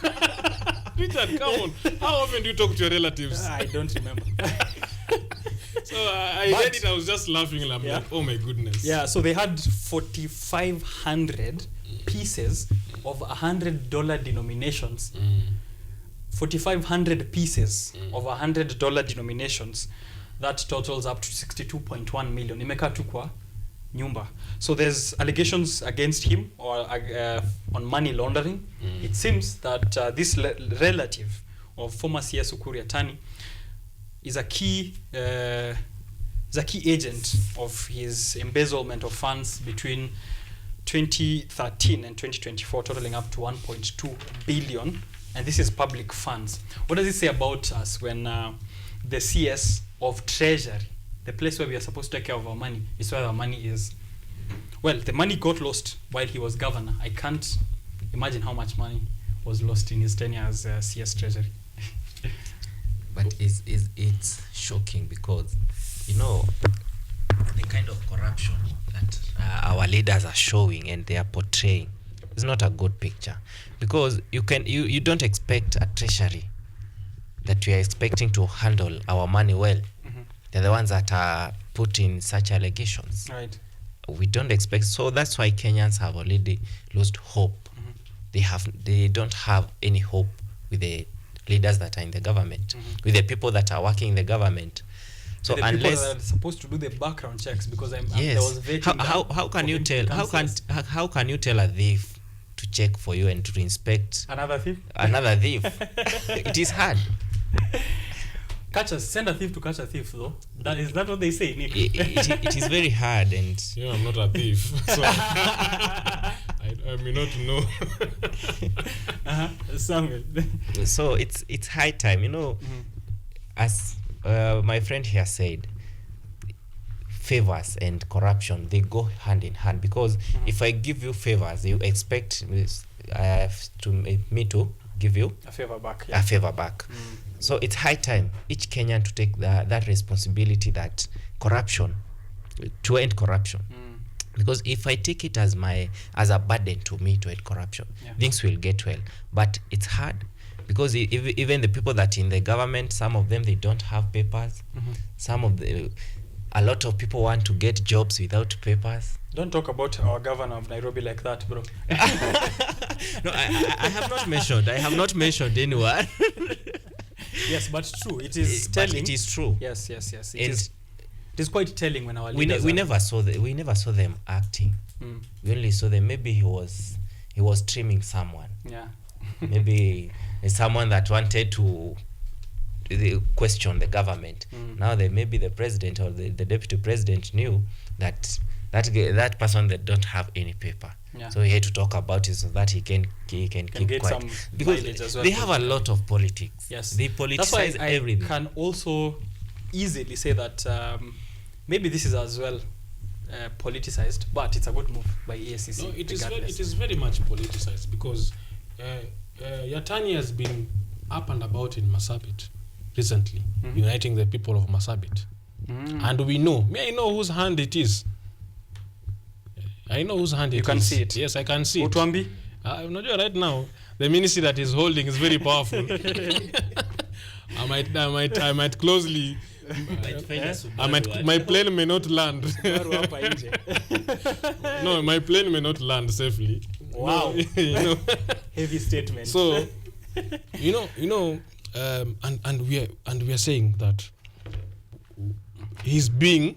Richard, come on. How often do you talk to your relatives? I don't remember. So I But- read it, I was just laughing. And I'm Yeah. like, oh my goodness. Yeah, so they had 4,500 pieces of $100 denominations. 4,500 pieces of $100 denominations. That totals up to 62.1 million. Imekaa tu kwa nyumba. So there's allegations against him or on money laundering. It seems that this relative of former CS Ukur Yatani is a key agent of his embezzlement of funds between 2013 and 2024 totaling up to 1.2 billion, and this is public funds. What does it say about us when the CS of Treasury, the place where we are supposed to take care of our money, is where our money is? Well, the money got lost while he was governor. I can't imagine how much money was lost in his tenure as CS Treasury. But it's shocking because, you know, the kind of corruption that our leaders are showing and they are portraying is not a good picture, because you don't expect a treasury that we are expecting to handle our money well. They're the ones that are putting such allegations. Right. We don't expect, so that's why Kenyans have already lost hope. They don't have any hope with the leaders that are in the government, with the people that are working in the government. So the unless people that are supposed to do the background checks, because there yes, was vetting how can you tell how can you tell a thief to check for you and to inspect another thief? Another thief? It is hard. Send a thief to catch a thief, though. Is that what they say, Nick? It is very hard, and You know, I'm not a thief, so I may not know. Samuel. so it's high time, you know. As my friend here said, favors and corruption, they go hand in hand, because if I give you favors, you expect me to give you A favor back. a favor back. So it's high time each Kenyan to take that responsibility, that corruption, to end corruption. Because if I take it as a burden to me to end corruption, things will get well. But it's hard, because even the people that in the government, some of them, they don't have papers. A lot of people want to get jobs without papers. Don't talk about our governor of Nairobi like that, bro. No, I have not mentioned anyone. Yes, but true. It is telling. But it is true. Yes. It is quite telling when our leaders we never saw them acting. We only saw them. Maybe he was trimming someone. Yeah. Maybe someone that wanted to question the government. Now maybe the president or the deputy president knew that person that don't have any paper. Yeah. So he had to talk about it so that he can keep get quiet. some Because mileage as well. they have a lot of politics. Yes. They That's why politicize I everything. can also easily say that maybe this is as well politicized, but it's a good move by EACC. No, it is very much politicized, because Yatani has been up and about in Marsabit recently, uniting the people of Marsabit. And I know whose hand it is. I know whose hand it is. You can see it. Yes, I can see it. Utuambi? I'm not sure right now. The ministry that is holding is very powerful. I might closely. My plane may not land. No, my plane may not land safely. Wow. No, you know. Heavy statement. So, and we are saying that he's being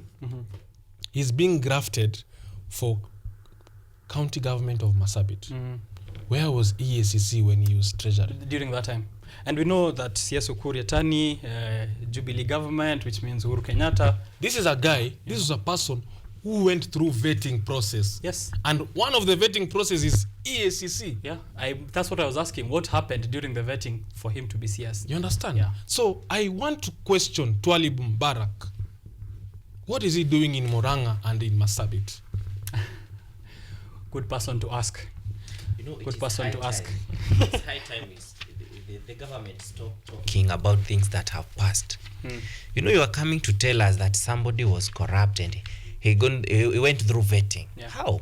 grafted for county government of Marsabit. Where was EACC when he was treasurer? During that time. And we know that CS Ukur Yatani, Jubilee government, which means Uhuru Kenyatta. This is a guy, this is a person who went through vetting process. Yes. And one of the vetting process is EACC. Yeah, that's what I was asking. What happened during the vetting for him to be CS? You understand? Yeah. So I want to question Twalib Mbarak. What is he doing in Moranga and in Marsabit? Good person to ask. Good person to ask. It's high time the government stop talking about things that have passed. You are coming to tell us that somebody was corrupt and he went through vetting. Yeah. How?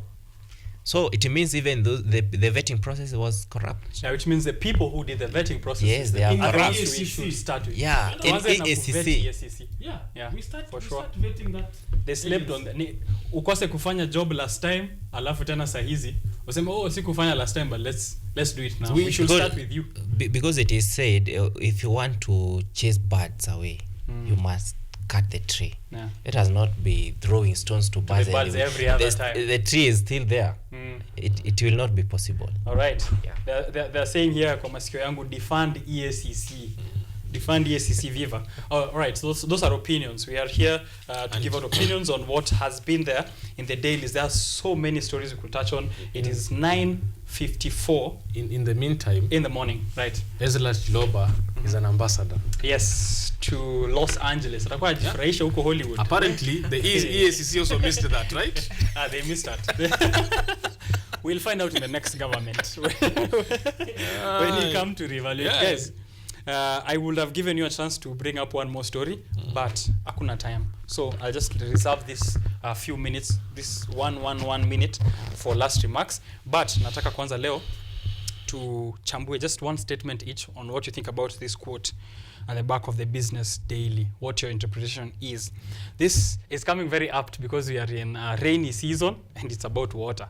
So it means even though the vetting process was corrupt. Yeah, which means the people who did the vetting process. Yes, they are corrupt. We should start with. Yeah, in EACC. Yeah. We start vetting that. They slept on ukose kufanya job last time, alafu tena saa hizi useme sikufanya last time, but let's do it now. We should start with you. Because it is said, if you want to chase birds away, you must cut the tree. Yeah. Let us not be throwing stones to birds every other time. The tree is still there. It will not be possible. All right. Yeah. They're saying here kwa masikio yangu, defund EACC. Defund EACC Viva. All right, so those are opinions. We are here to give out opinions on what has been there in the dailies. There are so many stories we could touch on. It is 9:54 In the meantime, in the morning, right? Ezra Chiloba is an ambassador. Yes, to Los Angeles. Atakuwa ajifurahisha huko Hollywood. Apparently, the EACC also missed that, right? They missed that. We'll find out in the next government when you come to reevaluate. Yeah. Guys, I would have given you a chance to bring up one more story, but hakuna time. So I'll just reserve this few minutes, this one minute for last remarks. But nataka kwanza leo to chambue just one statement each on what you think about this quote at the back of the Business Daily, what your interpretation is. This is coming very apt because we are in a rainy season and it's about water,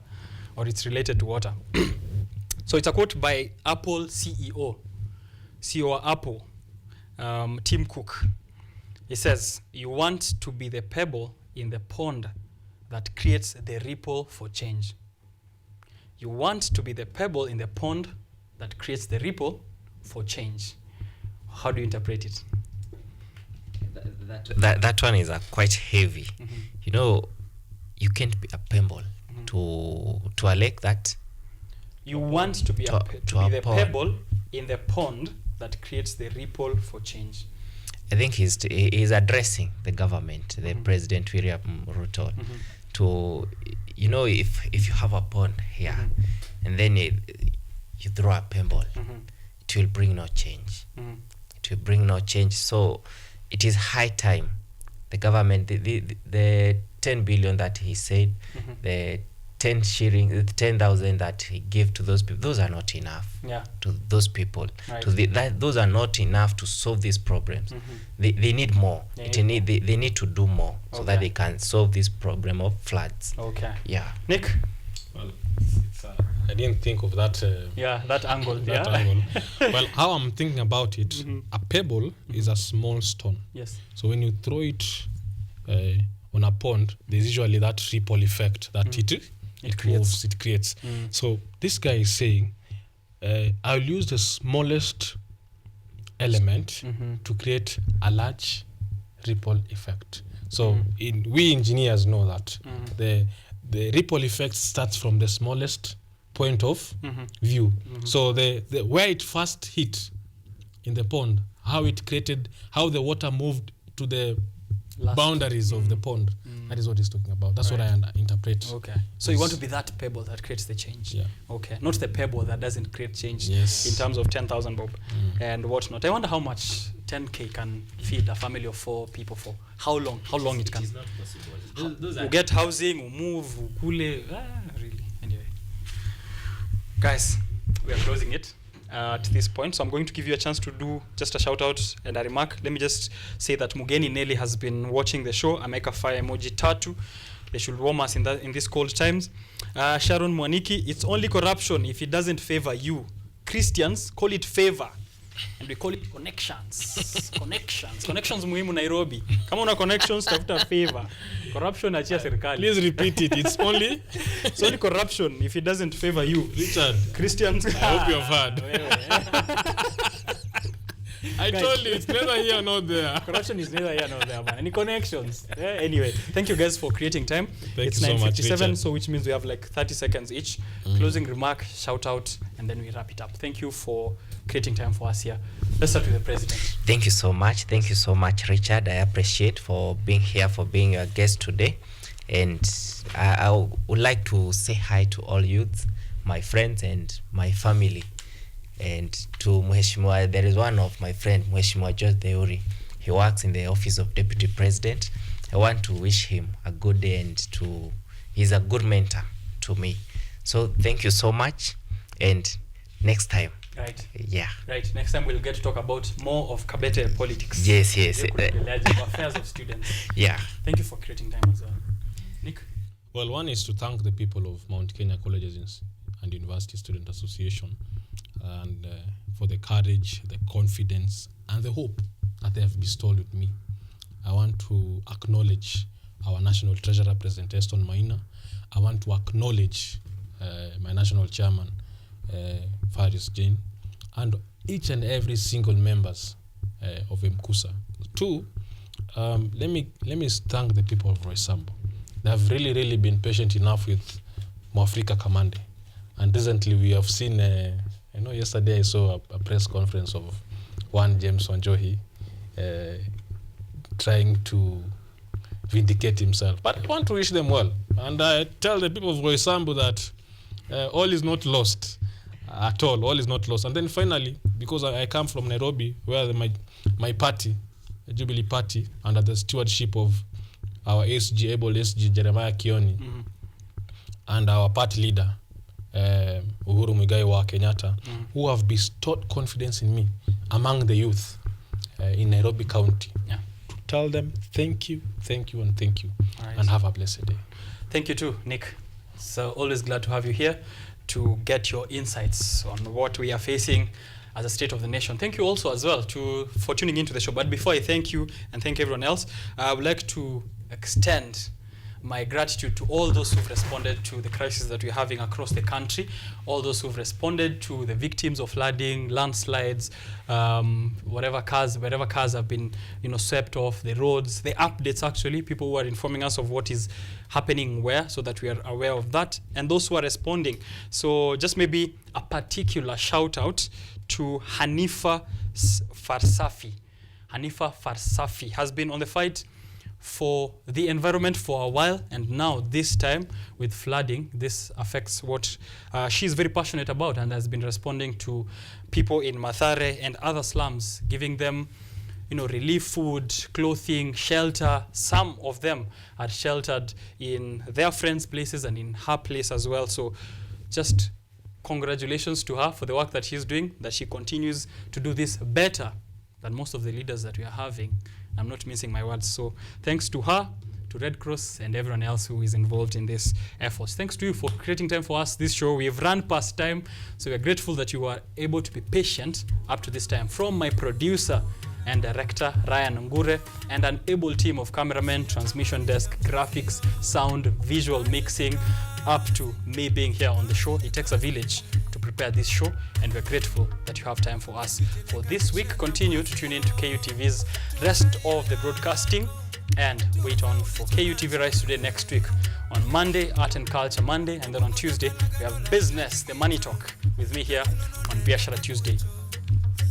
or it's related to water. So it's a quote by Apple CEO of Apple, Tim Cook. He says, "You want to be the pebble in the pond that creates the ripple for change." You want to be the pebble in the pond that creates the ripple for change. How do you interpret it? That one is quite heavy. You know, you can't be a pebble to a lake that You want to be, To be a the pond. pebble in the pond that creates the ripple for change. I think he's addressing the government, the President William Ruto, to, you know, if you have a pond here and then you throw a pebble, it will bring no change. It will bring no change. So it is high time the government, the 10 billion that he said, the 10,000 that he gave to those people, those are not enough. Yeah. To those people, Right. those are not enough to solve these problems. They need more. They need to do more so that Okay. they can solve this problem of floods. Okay. Yeah. Nick? Well, it's, I didn't think of that. Yeah, that angle. That yeah. angle. Well, how I'm thinking about it, a pebble is a small stone. Yes. So when you throw it on a pond, there's usually that ripple effect that it creates. moves, it creates. So this guy is saying, I'll use the smallest element to create a large ripple effect. So we engineers know that the ripple effect starts from the smallest point of view. So the where it first hit in the pond, how the water moved to the boundaries of the pond. That is what he's talking about. That's what I interpret. Okay. So you want to be that pebble that creates the change. Yeah. Okay. Not the pebble that doesn't create change Yes. in terms of 10,000 bob and whatnot. I wonder how much 10K can feed a family of 4 people for. How long? How long it can? It's not possible. Those We'll get housing, we'll move, we'll kule. Really. Anyway. Guys, we are closing it at this point. So I'm going to give you a chance to do just a shout out and a remark. Let me just say that Mugeni Nelly has been watching the show. Ameka fire emoji tatu. They should warm us in these cold times. Sharon Mwaniki, it's only corruption if it doesn't favor you. Christians call it favor. And we call it connections. Connections muhimu Nairobi. Kama una connections, tafuta favor. Corruption achia serikali. Please repeat it. It's only corruption if it doesn't favor you. Richard. Christians. I hope you have heard. I told you it's neither here nor there. Corruption is neither here nor there, man. Any connections? Anyway, thank you guys for creating time. Thank It's you so much, 9:57, Richard. so which means we have like 30 seconds each. Closing remark, shout out, and then we wrap it up. Thank you for creating time for us here. Let's start with the president. Thank you so much. Thank you so much, Richard. I appreciate for being here, for being your guest today. And I would like to say hi to all youths, my friends and my family. And to Mheshimiwa, there is one of my friend, Mheshimiwa George Deuri. He works in the office of Deputy President. I want to wish him a good day and he's a good mentor to me. So thank you so much. And next time. Right. Yeah. Right. Next time we'll get to talk about more of Kabete politics. Yes. Affairs of students. Yeah. Thank you for creating time as well. Nick? Well, one is to thank the people of Mount Kenya Colleges and University Student Association and for the courage, the confidence, and the hope that they have bestowed with me. I want to acknowledge our National Treasurer, President Eston Maina. I want to acknowledge my National Chairman, Faris Jane, and each and every single members of Mkusa. Two, let me thank the people of Roysambu. They have really been patient enough with Mwafrika Kamande. And recently we have seen, yesterday I saw a press conference of one James Wanjohi trying to vindicate himself. But I want to wish them well. And I tell the people of Roysambu that all is not lost at all. All is not lost. And then finally, because I come from Nairobi, where my party, the Jubilee Party, under the stewardship of our SG, able SG, Jeremiah Kioni, and our party leader, Uhuru Muigai wa Kenyatta, who have bestowed confidence in me among the youth in Nairobi County. Yeah. To tell them thank you, and thank you, Right. and have a blessed day. Thank you too, Nick. So always glad to have you here to get your insights on what we are facing as a state of the nation. Thank you also as well for tuning into the show. But before I thank you and thank everyone else, I would like to extend my gratitude to all those who've responded to the crisis that we're having across the country, all those who've responded to the victims of flooding, landslides, wherever cars have been, swept off the roads, the updates actually, people who are informing us of what is happening where, so that we are aware of that, and those who are responding. So just maybe a particular shout out to Hanifa Farsafi. Hanifa Farsafi has been on the fight for the environment for a while, and now this time with flooding, this affects what she's very passionate about, and has been responding to people in Mathare and other slums, giving them relief food, clothing, shelter. Some of them are sheltered in their friends' places and in her place as well. So just congratulations to her for the work that she's doing, that she continues to do this better than most of the leaders that we are having. I'm not mincing my words. So thanks to her, to Red Cross, and everyone else who is involved in this effort. Thanks to you for creating time for us this show. We have run past time, so we are grateful that you were able to be patient up to this time. From my producer and director, Ryan Ngure, and an able team of cameramen, transmission desk, graphics, sound, visual mixing, up to me being here on the show. It takes a village to prepare this show, and we're grateful that you have time for us. For this week, continue to tune in to KUTV's rest of the broadcasting, and wait on for KUTV Rise Today next week. On Monday, Art and Culture Monday, and then on Tuesday, we have Business, the Money Talk, with me here on Biashara Tuesday.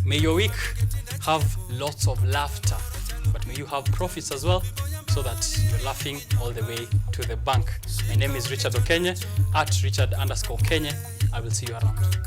May your week have lots of laughter, but may you have profits as well, so that you're laughing all the way to the bank. My name is Richard Okenye, at Richard_Okenye. I will see you around.